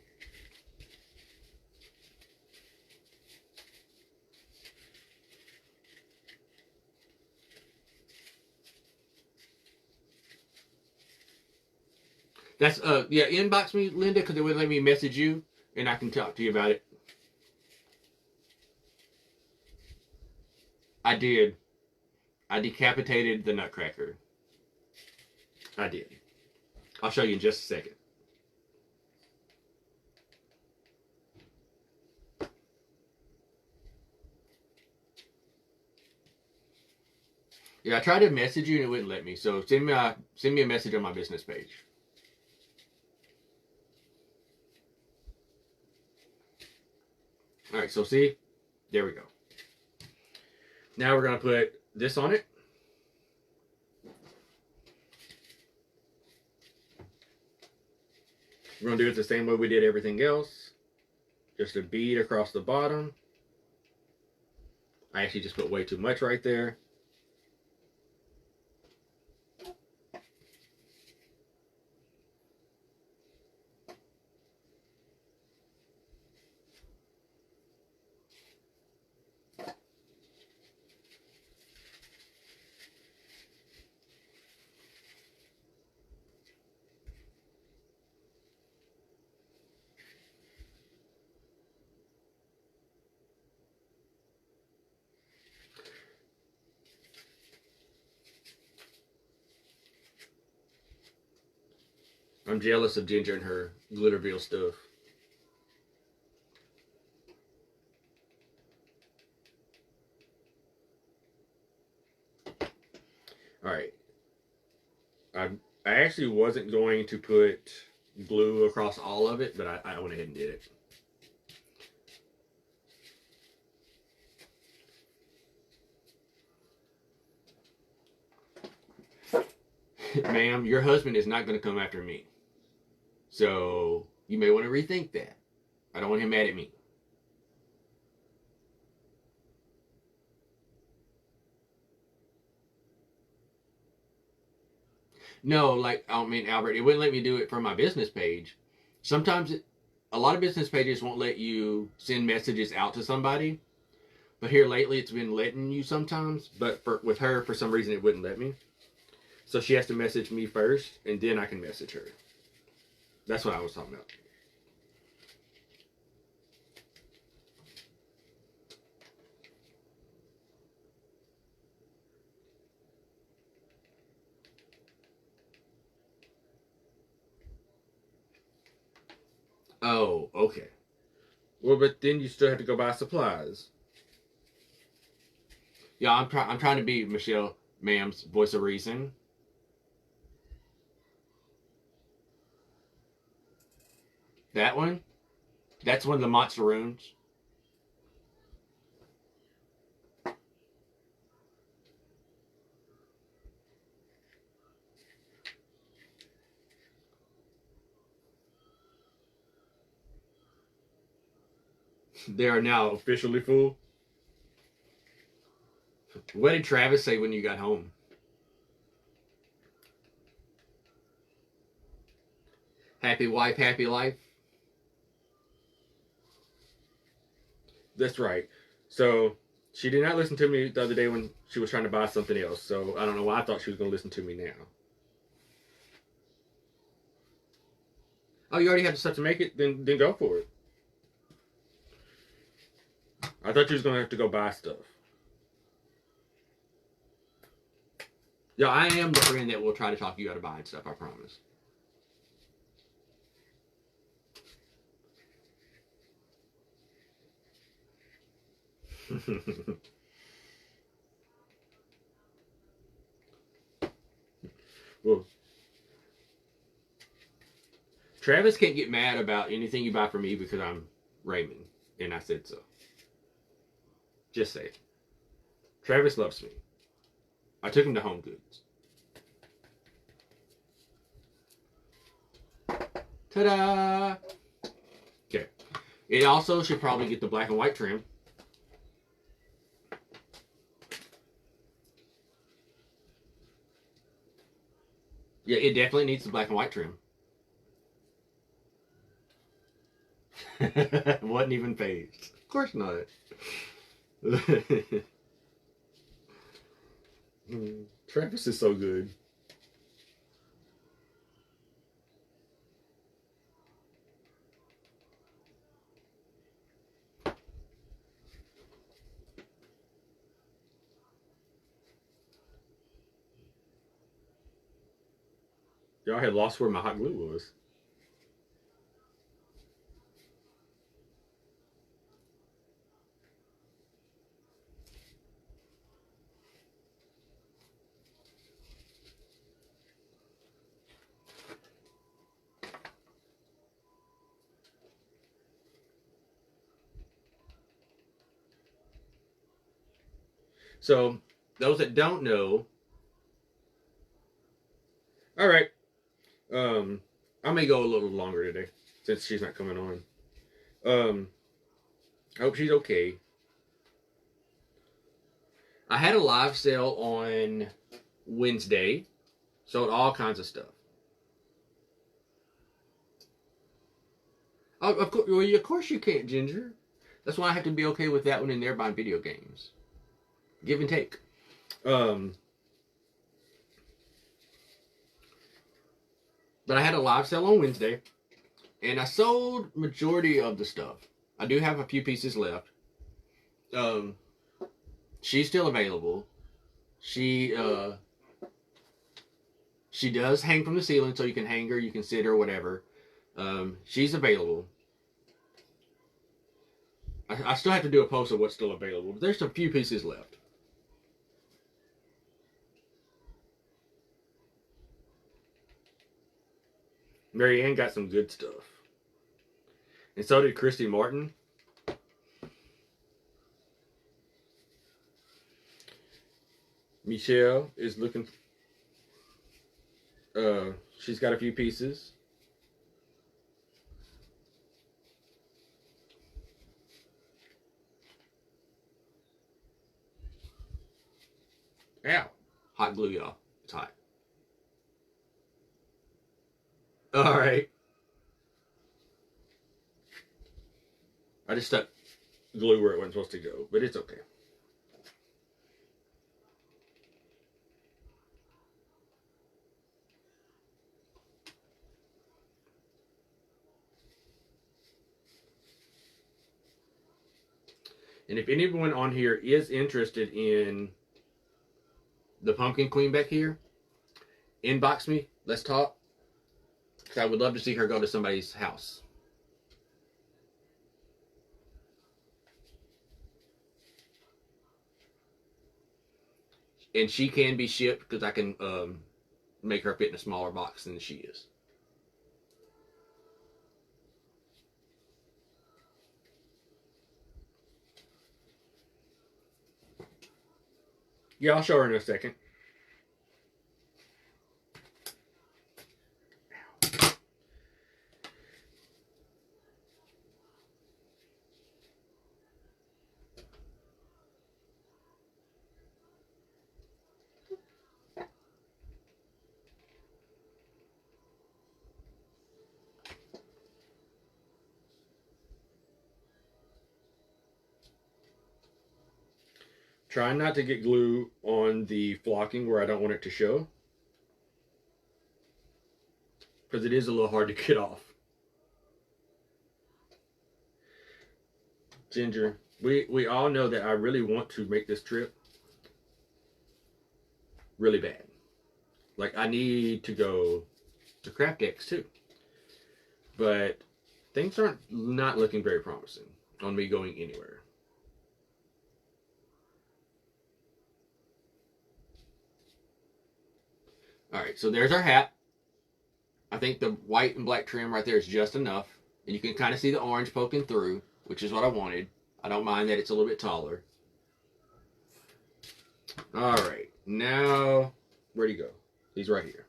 That's, yeah, inbox me, Linda, because it would let me message you, and I can talk to you about it. I did. I decapitated the Nutcracker. I did. I'll show you in just a second. Yeah, I tried to message you and it wouldn't let me. So send me a message on my business page. All right, so see, there we go. Now we're gonna put this on it. We're gonna do it the same way we did everything else. Just a bead across the bottom. I actually just put way too much right there. I'm jealous of Ginger and her Glitterville stuff. Alright. I actually wasn't going to put glue across all of it, but I went ahead and did it. Ma'am, your husband is not going to come after me. So, you may want to rethink that. I don't want him mad at me. No, like, I don't mean, Albert, it wouldn't let me do it from my business page. Sometimes, a lot of business pages won't let you send messages out to somebody. But here lately, it's been letting you sometimes. But with her, for some reason, it wouldn't let me. So she has to message me first, and then I can message her. That's what I was talking about. Oh, okay. Well, but then you still have to go buy supplies. Yeah, I'm trying to be Michelle, ma'am's voice of reason. That one? That's one of the monster runes. They are now officially full. What did Travis say when you got home? Happy wife, happy life? That's right. So she did not listen to me the other day when she was trying to buy something else. So I don't know why I thought she was going to listen to me now. Oh, you already have the stuff to make it? Then go for it. I thought you was going to have to go buy stuff. Yeah, I am the friend that will try to talk you out of buying stuff, I promise. Well, Travis can't get mad about anything you buy for me because I'm Raymond, and I said so. Just say it. Travis loves me. I took him to Home Goods. Ta-da! Okay. It also should probably get the black and white trim. Yeah, it definitely needs the black and white trim. Wasn't even phased. Of course not. Travis is so good. Y'all had lost where my hot glue was. So, those that don't know, all right, I may go a little longer today since she's not coming on. I hope she's okay. I had a live sale on Wednesday, sold all kinds of stuff. Oh, of course you can't, Ginger. That's why I have to be okay with that one in there buying video games. Give and take. But I had a live sale on Wednesday, and I sold majority of the stuff. I do have a few pieces left. She's still available. She does hang from the ceiling, so you can hang her, you can sit her, whatever. She's available. I still have to do a post of what's still available, but there's a few pieces left. Mary Ann got some good stuff. And so did Christy Martin. Michelle is looking. She's got a few pieces. Ow. Hot glue, y'all. It's hot. All right. I just stuck glue where it wasn't supposed to go, but it's okay. And if anyone on here is interested in the pumpkin queen back here, inbox me. Let's talk. Because I would love to see her go to somebody's house. And she can be shipped because I can make her fit in a smaller box than she is. Yeah, I'll show her in a second. Trying not to get glue on the flocking where I don't want it to show, because it is a little hard to get off. Ginger, we all know that I really want to make this trip really bad. Like, I need to go to Craft X too. But things aren't not looking very promising on me going anywhere. Alright, so there's our hat. I think the white and black trim right there is just enough. And you can kind of see the orange poking through, which is what I wanted. I don't mind that it's a little bit taller. Alright, now, where'd he go? He's right here.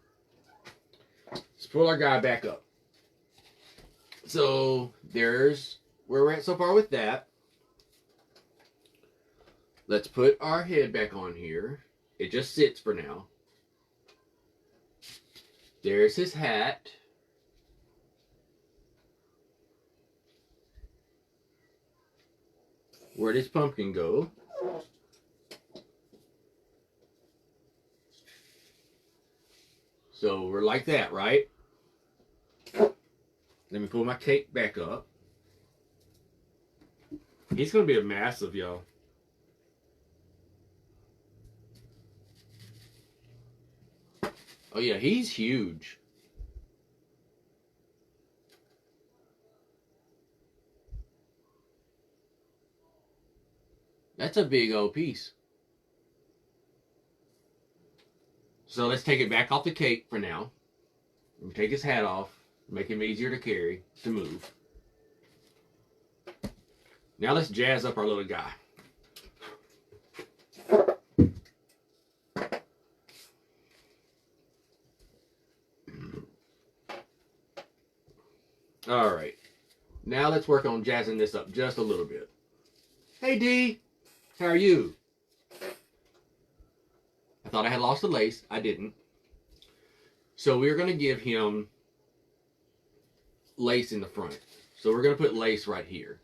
Let's pull our guy back up. So, there's where we're at so far with that. Let's put our head back on here. It just sits for now. There's his hat. Where does Pumpkin go? So we're like that, right? Let me pull my cake back up. He's going to be a massive, y'all. Oh yeah, he's huge. That's a big old piece. So let's take it back off the cake for now. Take his hat off. Make him easier to carry, to move. Now let's jazz up our little guy. Alright. Now let's work on jazzing this up just a little bit. Hey Dee! How are you? I thought I had lost the lace. I didn't. So we're going to give him lace in the front. So we're going to put lace right here.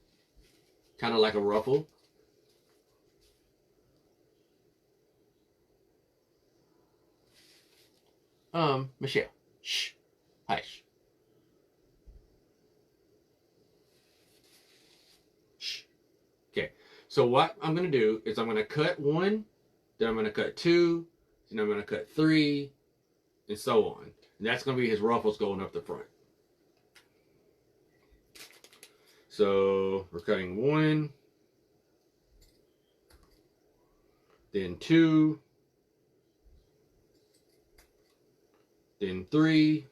Kind of like a ruffle. Michelle. Shh. Hush. Shh. Okay. So what I'm going to do is I'm going to cut one, then I'm going to cut two, then I'm going to cut three, and so on. And that's going to be his ruffles going up the front. So we're cutting one, then two, then three,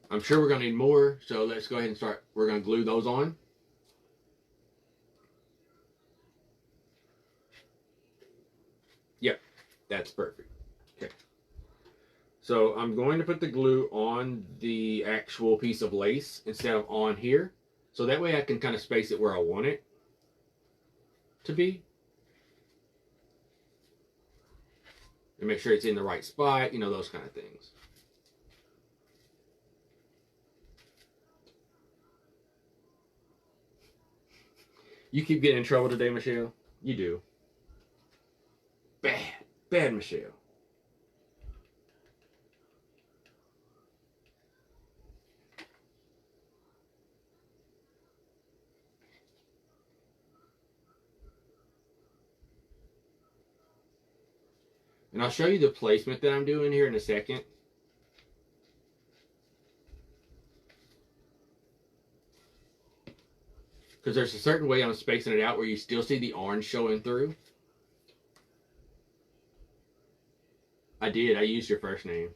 I'm sure we're going to need more, so let's go ahead and start. We're going to glue those on. Yep, that's perfect. Okay. So I'm going to put the glue on the actual piece of lace instead of on here. So that way I can kind of space it where I want it to be. And make sure it's in the right spot, you know, those kind of things. You keep getting in trouble today, Michelle. You do. Bad Michelle. And I'll show you the placement that I'm doing here in a second. Because there's a certain way I'm spacing it out where you still see the orange showing through. I did. I used your first name.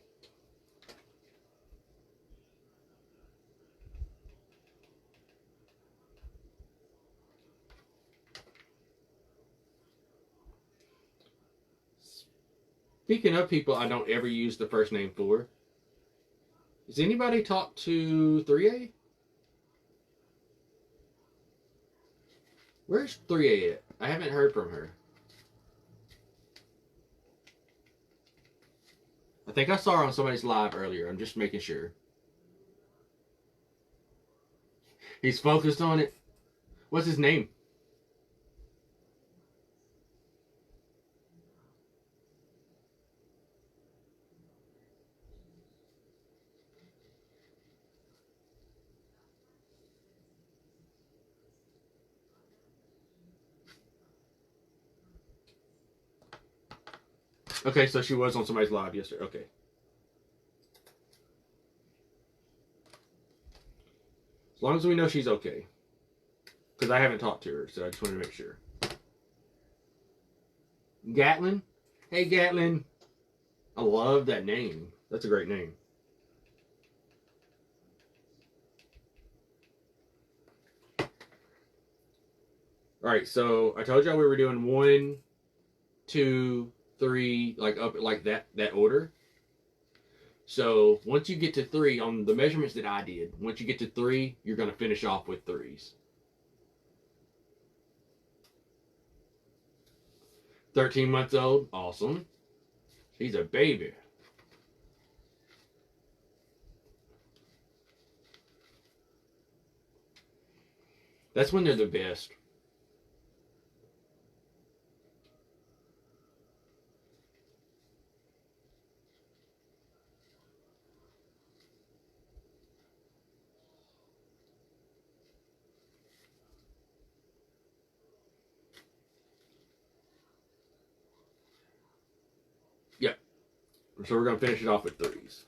Speaking of people I don't ever use the first name for, has anybody talked to 3A? Where's 3A at? I haven't heard from her. I think I saw her on somebody's live earlier. I'm just making sure. He's focused on it. What's his name? Okay, so she was on somebody's live yesterday. Okay. As long as we know she's okay. Because I haven't talked to her, so I just wanted to make sure. Gatlin? Hey, Gatlin. I love that name. That's a great name. Alright, so I told y'all we were doing 1, 2, 3, like up like that order. So once you get to 3 on the measurements that I did, once you get to 3, you're going to finish off with 3s. 13 months old, awesome. He's a baby. That's when they're the best. Yep. So we're going to finish it off with 3s.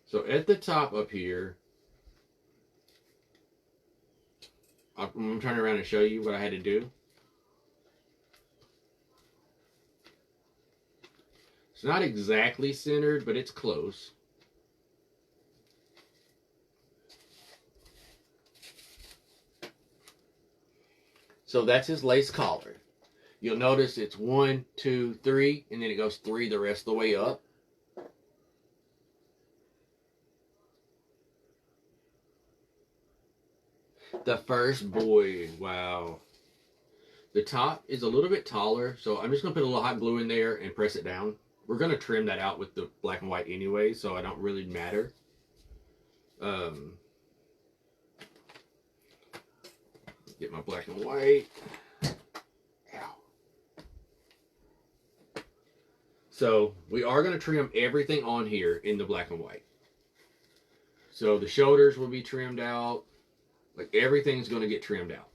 So at the top up here, I'm turning around and show you what I had to do. It's not exactly centered, but it's close. So that's his lace collar. You'll notice it's 1, 2, 3, and then it goes 3 the rest of the way up. The first boy, wow. The top is a little bit taller, so I'm just going to put a little hot glue in there and press it down. We're going to trim that out with the black and white anyway, so it don't really matter. Get my black and white. Ow. So we are going to trim everything on here in the black and white. So the shoulders will be trimmed out. Like everything's going to get trimmed out.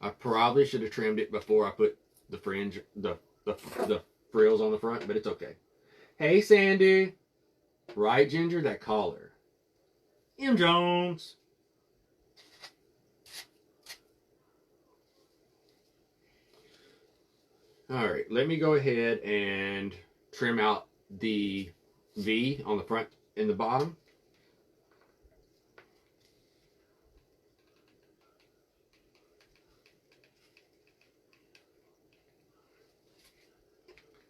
I probably should have trimmed it before I put the fringe, the frills on the front, but it's okay. Hey, Sandy. Right, Ginger? That collar. M. Jones. Alright, let me go ahead and trim out the V on the front and the bottom.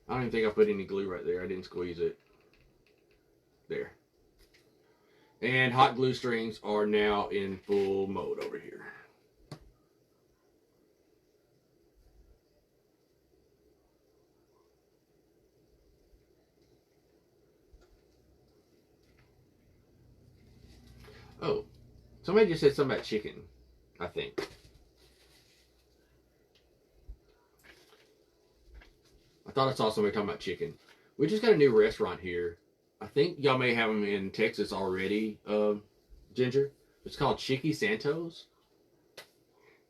I don't even think I put any glue right there. I didn't squeeze it. There. And hot glue strings are now in full mode over here. Oh, somebody just said something about chicken, I think. I thought I saw somebody talking about chicken. We just got a new restaurant here. I think y'all may have them in Texas already, Ginger. It's called Chicky Santos.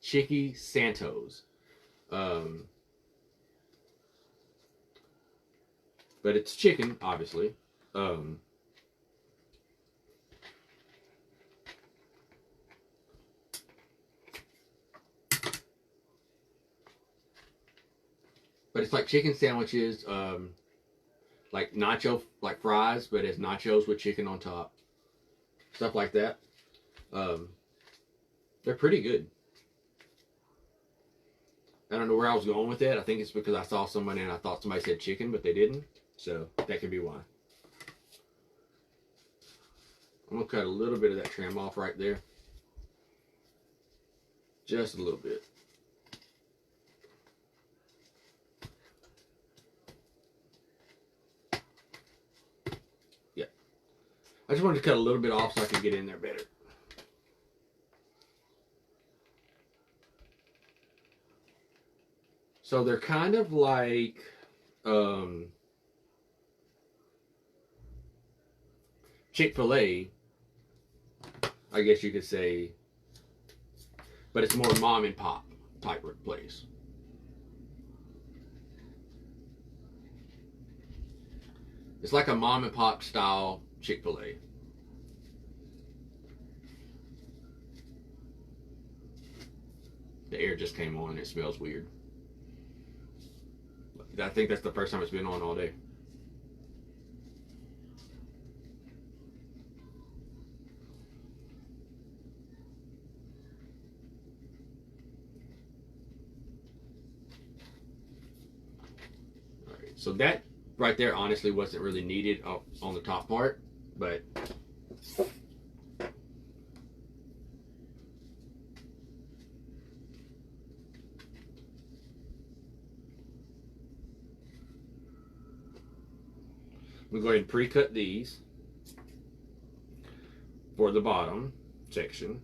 Chicky Santos. But it's chicken, obviously. but it's like chicken sandwiches, like nacho, like fries, but it's nachos with chicken on top, stuff like that. They're pretty good. I don't know where I was going with that. I think it's because I saw somebody and I thought somebody said chicken, but they didn't. So that could be why. I'm going to cut a little bit of that trim off right there. Just a little bit. Yeah. I just wanted to cut a little bit off so I could get in there better. So they're kind of like Chick-fil-A, I guess you could say, but it's more mom and pop type of place. It's like a mom and pop style Chick-fil-A. The air just came on and it smells weird. I think that's the first time it's been on all day. All right, so that right there honestly wasn't really needed on the top part, but we'll go ahead and pre-cut these for the bottom section.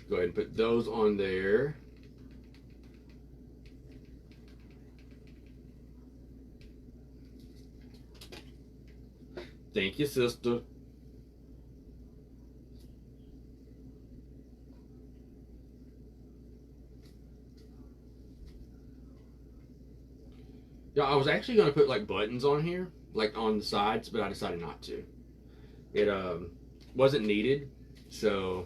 Go ahead and put those on there. Thank you, sister. Yeah, I was actually going to put like buttons on here, like on the sides, but I decided not to. It wasn't needed, so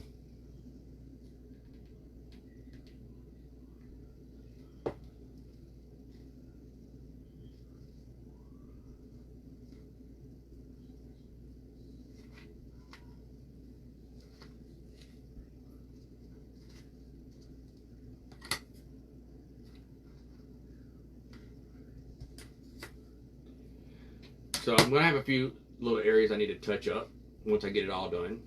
I'm going to have a few little areas I need to touch up once I get it all done.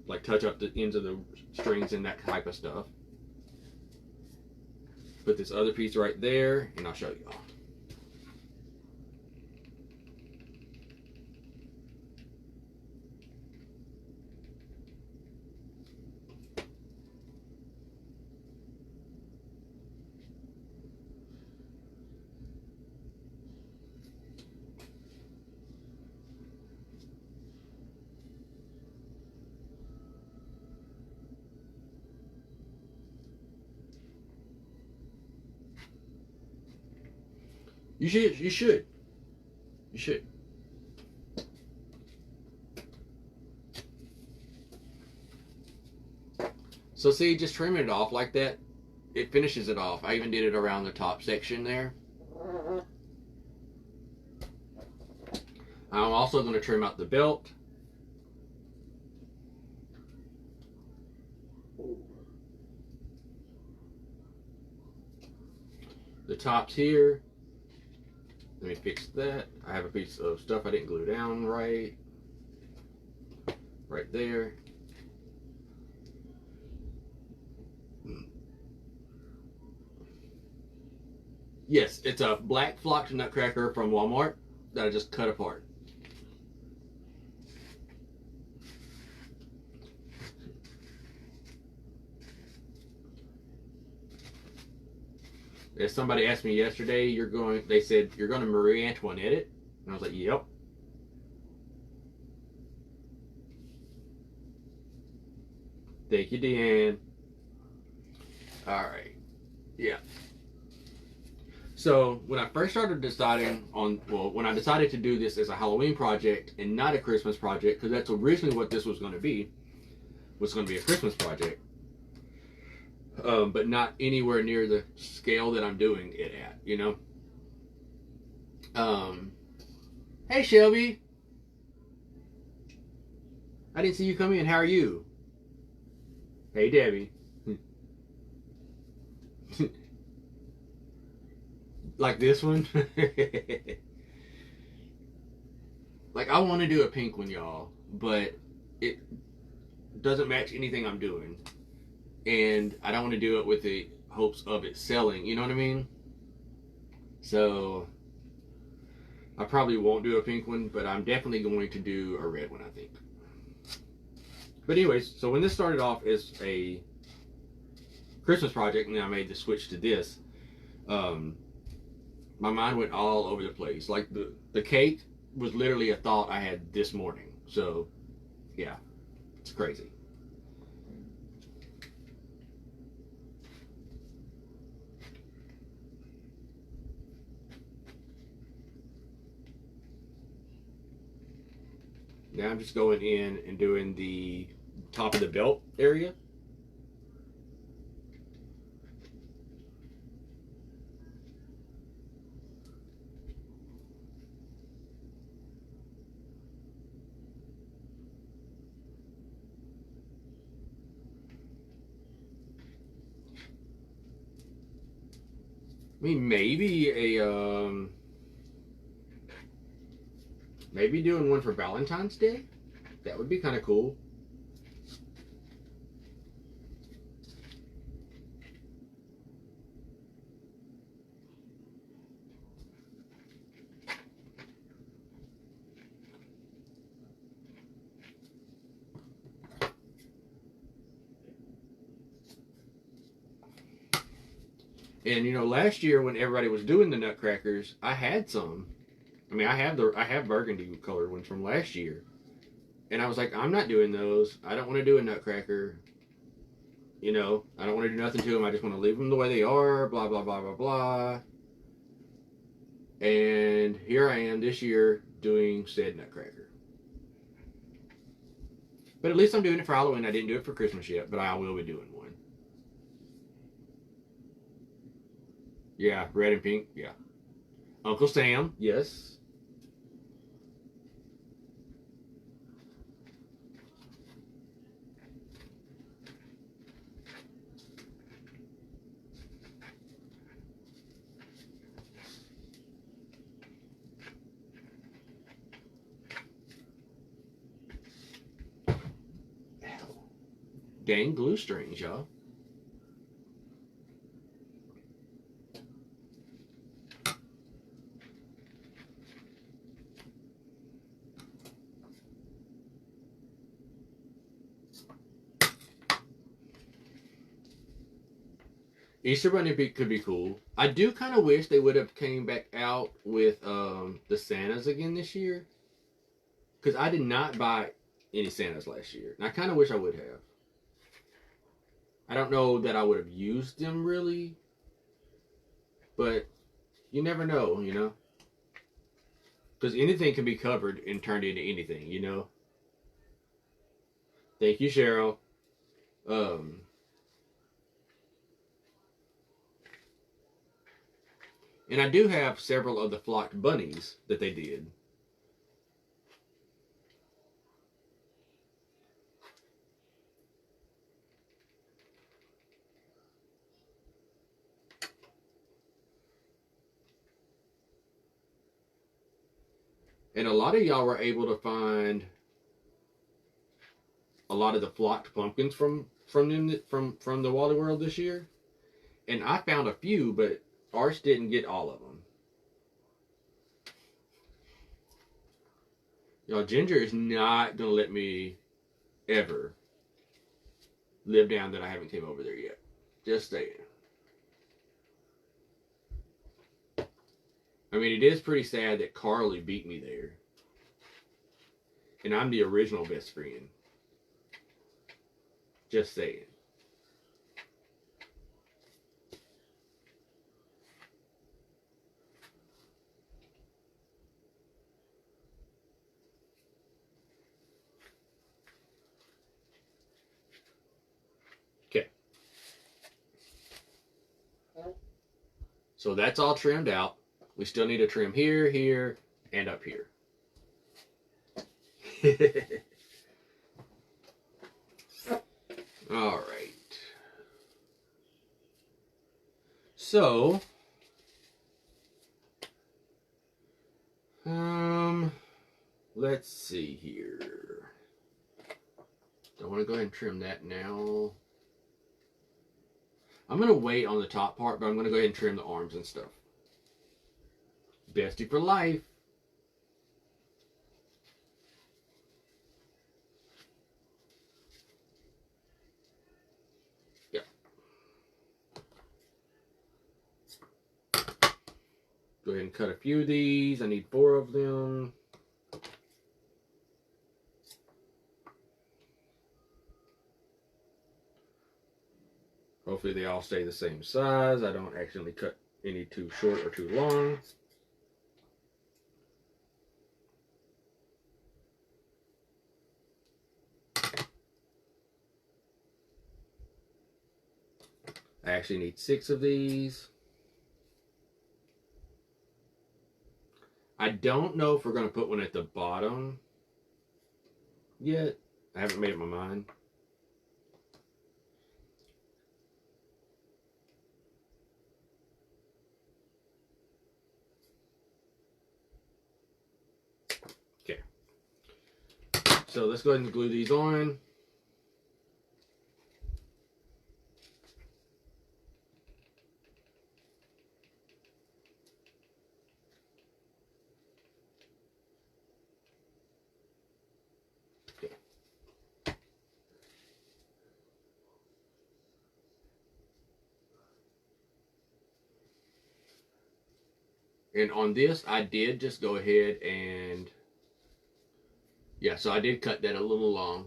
Like touch up the ends of the strings and that type of stuff. Put this other piece right there and I'll show you all. You should. So see, just trimming it off like that, it finishes it off. I even did it around the top section there. I'm also going to trim out the belt. The tops here. Let me fix that. I have a piece of stuff I didn't glue down right there. Yes, it's a black flocked nutcracker from Walmart that I just cut apart. As somebody asked me yesterday, they said, you're going to Marie Antoinette it? And I was like, yep. Thank you, Deanne. All right. Yeah. So when I first started deciding on, when I decided to do this as a Halloween project and not a Christmas project, because that's originally what this was going to be, was going to be a Christmas project, but not anywhere near the scale that I'm doing it at, you know? Hey, Shelby. I didn't see you come in. How are you? Hey, Debbie. Like this one? Like, I want to do a pink one, y'all, but it doesn't match anything I'm doing. And I don't want to do it with the hopes of it selling, you know what I mean? So I probably won't do a pink one, but I'm definitely going to do a red one, I think. But anyways, so when this started off as a Christmas project, and then I made the switch to this, my mind went all over the place. Like the cake was literally a thought I had this morning. So yeah, it's crazy. Now I'm just going in and doing the top of the belt area. I mean, maybe maybe doing one for Valentine's Day. That would be kind of cool. And you know, last year when everybody was doing the Nutcrackers, I had some. I mean, I have burgundy colored ones from last year, and I was like, I'm not doing those. I don't want to do a Nutcracker. You know, I don't want to do nothing to them. I just want to leave them the way they are. Blah blah blah blah blah. And here I am this year doing said Nutcracker. But at least I'm doing it for Halloween. I didn't do it for Christmas yet, but I will be doing one. Yeah, red and pink. Yeah. Uncle Sam. Yes. Dang glue strings, y'all. Easter Bunny could be cool. I do kind of wish they would have came back out with the Santas again this year, because I did not buy any Santas last year, and I kind of wish I would have. I don't know that I would have used them really, but you never know, you know, because anything can be covered and turned into anything, you know. Thank you, Cheryl. Um, and I do have several of the flocked bunnies that they did. And a lot of y'all were able to find a lot of the flocked pumpkins from the Wally World this year, and I found a few, but ours didn't get all of them. Y'all, Ginger is not gonna let me ever live down that I haven't came over there yet. Just saying. I mean, it is pretty sad that Carly beat me there, and I'm the original best friend. Just saying. So that's all trimmed out. We still need to trim here, here, and up here. All right. So, let's see here. I want to go ahead and trim that now. I'm going to wait on the top part, but I'm going to go ahead and trim the arms and stuff. Bestie for life. Yep. Go ahead and cut a few of these. I need 4 of them. Hopefully they all stay the same size. I don't accidentally cut any too short or too long. I actually need 6 of these. I don't know if we're going to put one at the bottom yet. I haven't made up my mind. Okay. So let's go ahead and glue these on. And on this, I did just go ahead and, yeah, so I did cut that a little long.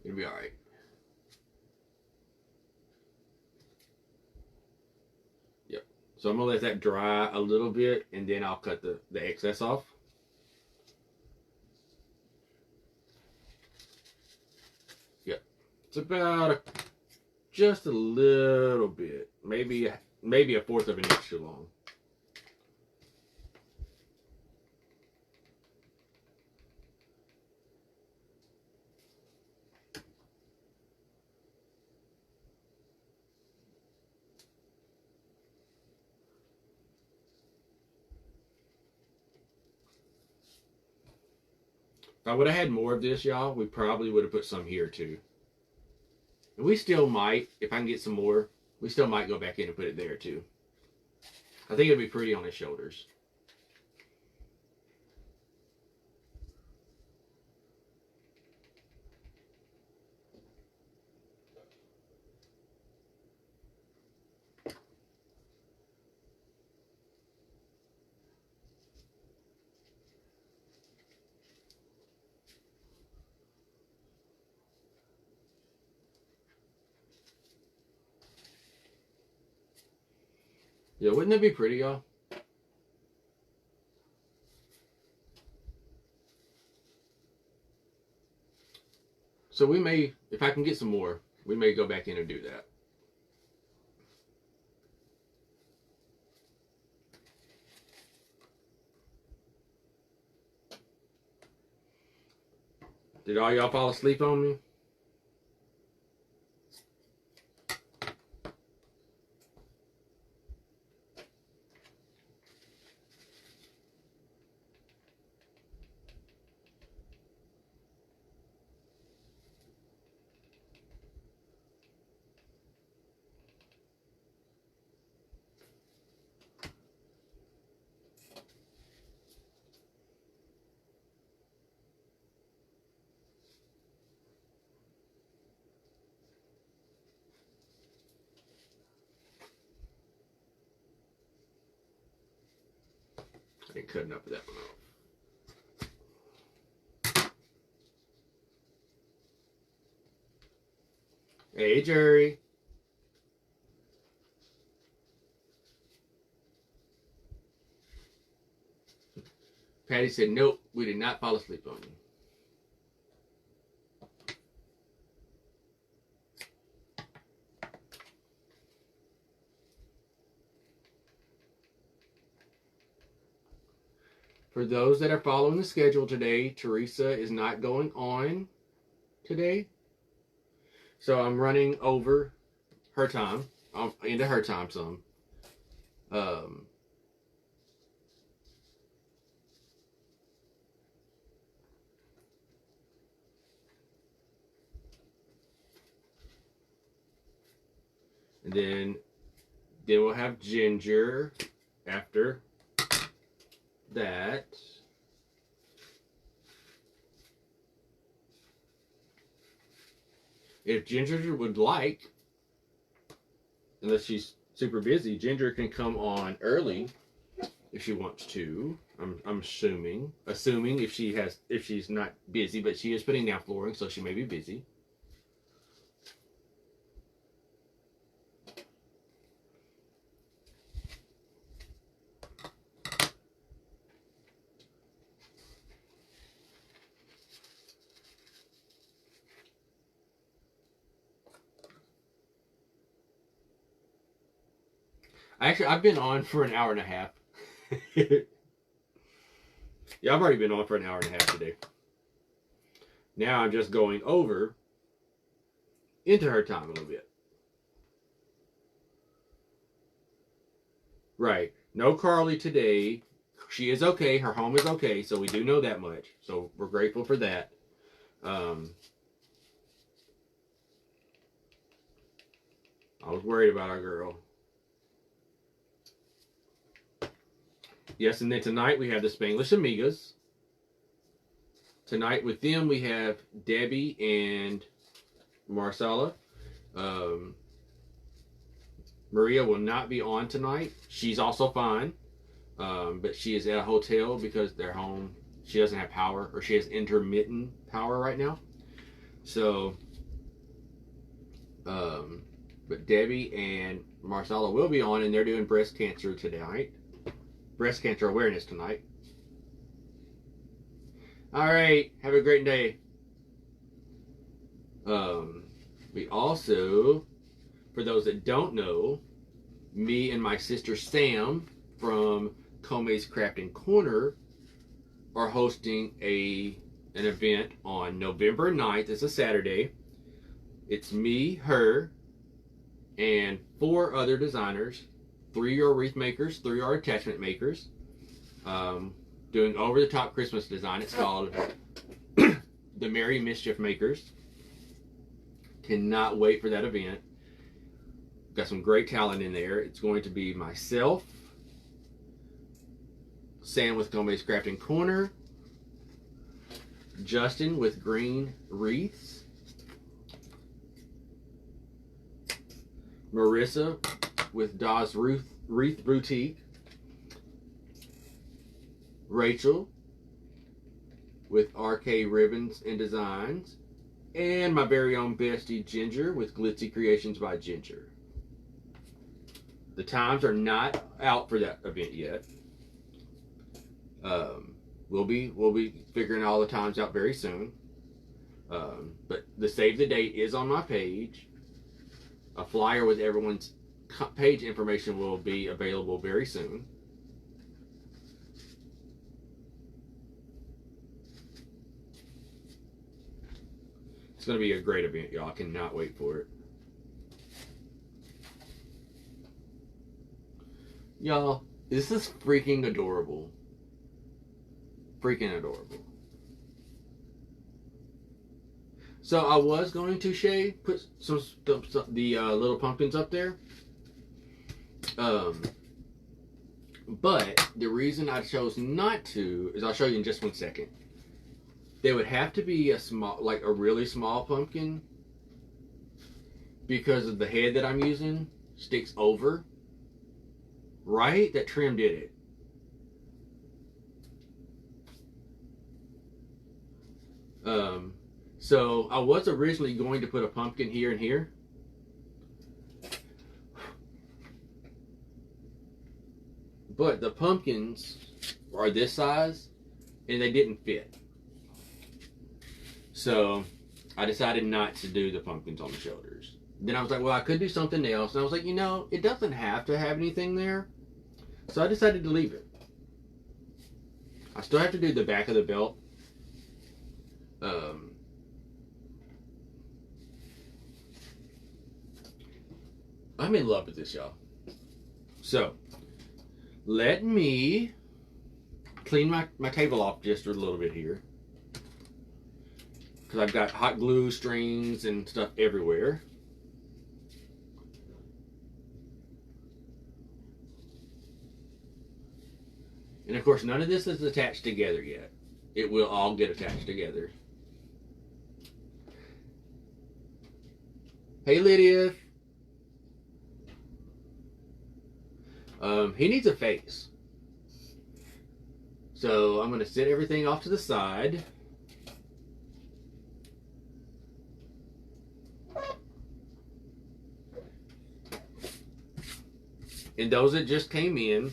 It'll be all right. Yep. So I'm going to let that dry a little bit, and then I'll cut the excess off. Yep. It's about just a little bit. Maybe a 1/4 of an inch too long. If I would have had more of this, y'all, we probably would have put some here too. And we still might, if I can get some more, we still might go back in and put it there too. I think it'd be pretty on his shoulders. Yeah, wouldn't that be pretty, y'all? So we may, if I can get some more, we may go back in and do that. Did all y'all fall asleep on me? I ain't cutting up that one off. Hey, Jerry. Patty said, nope, we did not fall asleep on you. For those that are following the schedule today, Teresa is not going on today. So I'm running over her time, into her time some. And then we'll have Ginger after that. If Ginger would like, unless she's super busy, Ginger can come on early if she wants to. I'm assuming if she's not busy, but she is putting down flooring, so she may be busy. Actually, I've been on for an hour and a half. Yeah, I've already been on for an hour and a half today. Now I'm just going over into her time a little bit. Right. No Carly today. She is okay. Her home is okay. So we do know that much. So we're grateful for that. I was worried about our girl. Yes, and then tonight we have the Spanglish Amigas. Tonight with them we have Debbie and Marcella. Maria will not be on tonight. She's also fine. But she is at a hotel because their home, she doesn't have power, or she has intermittent power right now. So, but Debbie and Marcella will be on, and they're doing breast cancer tonight. Breast cancer awareness tonight. All right, have a great day. We also, for those that don't know, me and my sister Sam from Kome's Crafting Corner are hosting an event on November 9th. It's a Saturday. It's me, her, and 4 other designers. 3 are wreath makers, 3 are attachment makers. Doing over-the-top Christmas design. It's called the Merry Mischief Makers. Cannot wait for that event. Got some great talent in there. It's going to be myself, Sam with Kome's Crafting Corner, Justin with Green Wreaths, Marissa with Dawes Wreath Boutique, Rachel with RK Ribbons and Designs, and my very own bestie Ginger with Glitzy Creations by Ginger. The times are not out for that event yet. We'll be figuring all the times out very soon. But the save the date is on my page. A flyer with everyone's page information will be available very soon. It's going to be a great event, y'all. I cannot wait for it. Y'all, this is freaking adorable. Freaking adorable. So I was going to, Shay, put some the little pumpkins up there. But the reason I chose not to is I'll show you in just one second. There would have to be a small, like a really small pumpkin, because of the head that I'm using sticks over. Right? That trim did it. So I was originally going to put a pumpkin here and here. But the pumpkins are this size and they didn't fit. So I decided not to do the pumpkins on the shoulders. Then I was like, well, I could do something else. And I was like, you know, it doesn't have to have anything there. So I decided to leave it. I still have to do the back of the belt. I'm in love with this, y'all. So, let me clean my table off just a little bit here. Because I've got hot glue strings and stuff everywhere. And of course, none of this is attached together yet. It will all get attached together. Hey, Lydia. He needs a face. So I'm going to set everything off to the side. And those that just came in,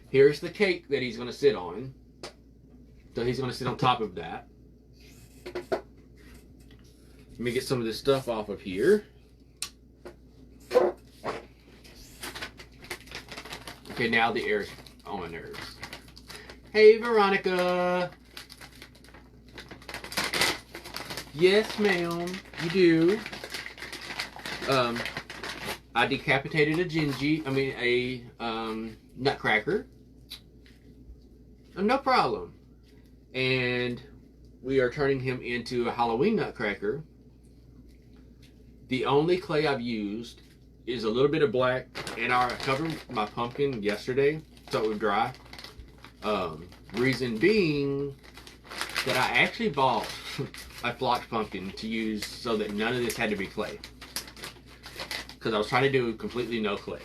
here's the cake that he's going to sit on. So he's going to sit on top of that. Let me get some of this stuff off of here. Okay, now the air's on my nerves. Hey, Veronica. Yes, ma'am, you do. I decapitated a nutcracker. No problem. And we are turning him into a Halloween nutcracker. The only clay I've used is a little bit of black, and I covered my pumpkin yesterday so it would dry. Reason being that I actually bought a flocked pumpkin to use so that none of this had to be clay. Because I was trying to do completely no clay.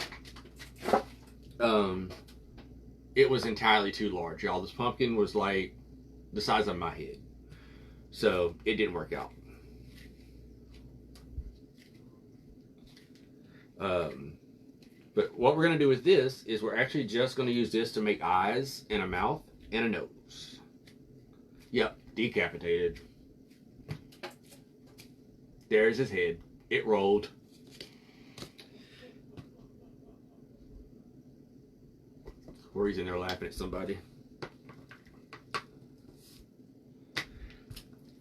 It was entirely too large, y'all. This pumpkin was like the size of my head. So it didn't work out. But what we're going to do with this is we're actually just going to use this to make eyes and a mouth and a nose. Yep, decapitated. There's his head. It rolled. Or he's in there laughing at somebody.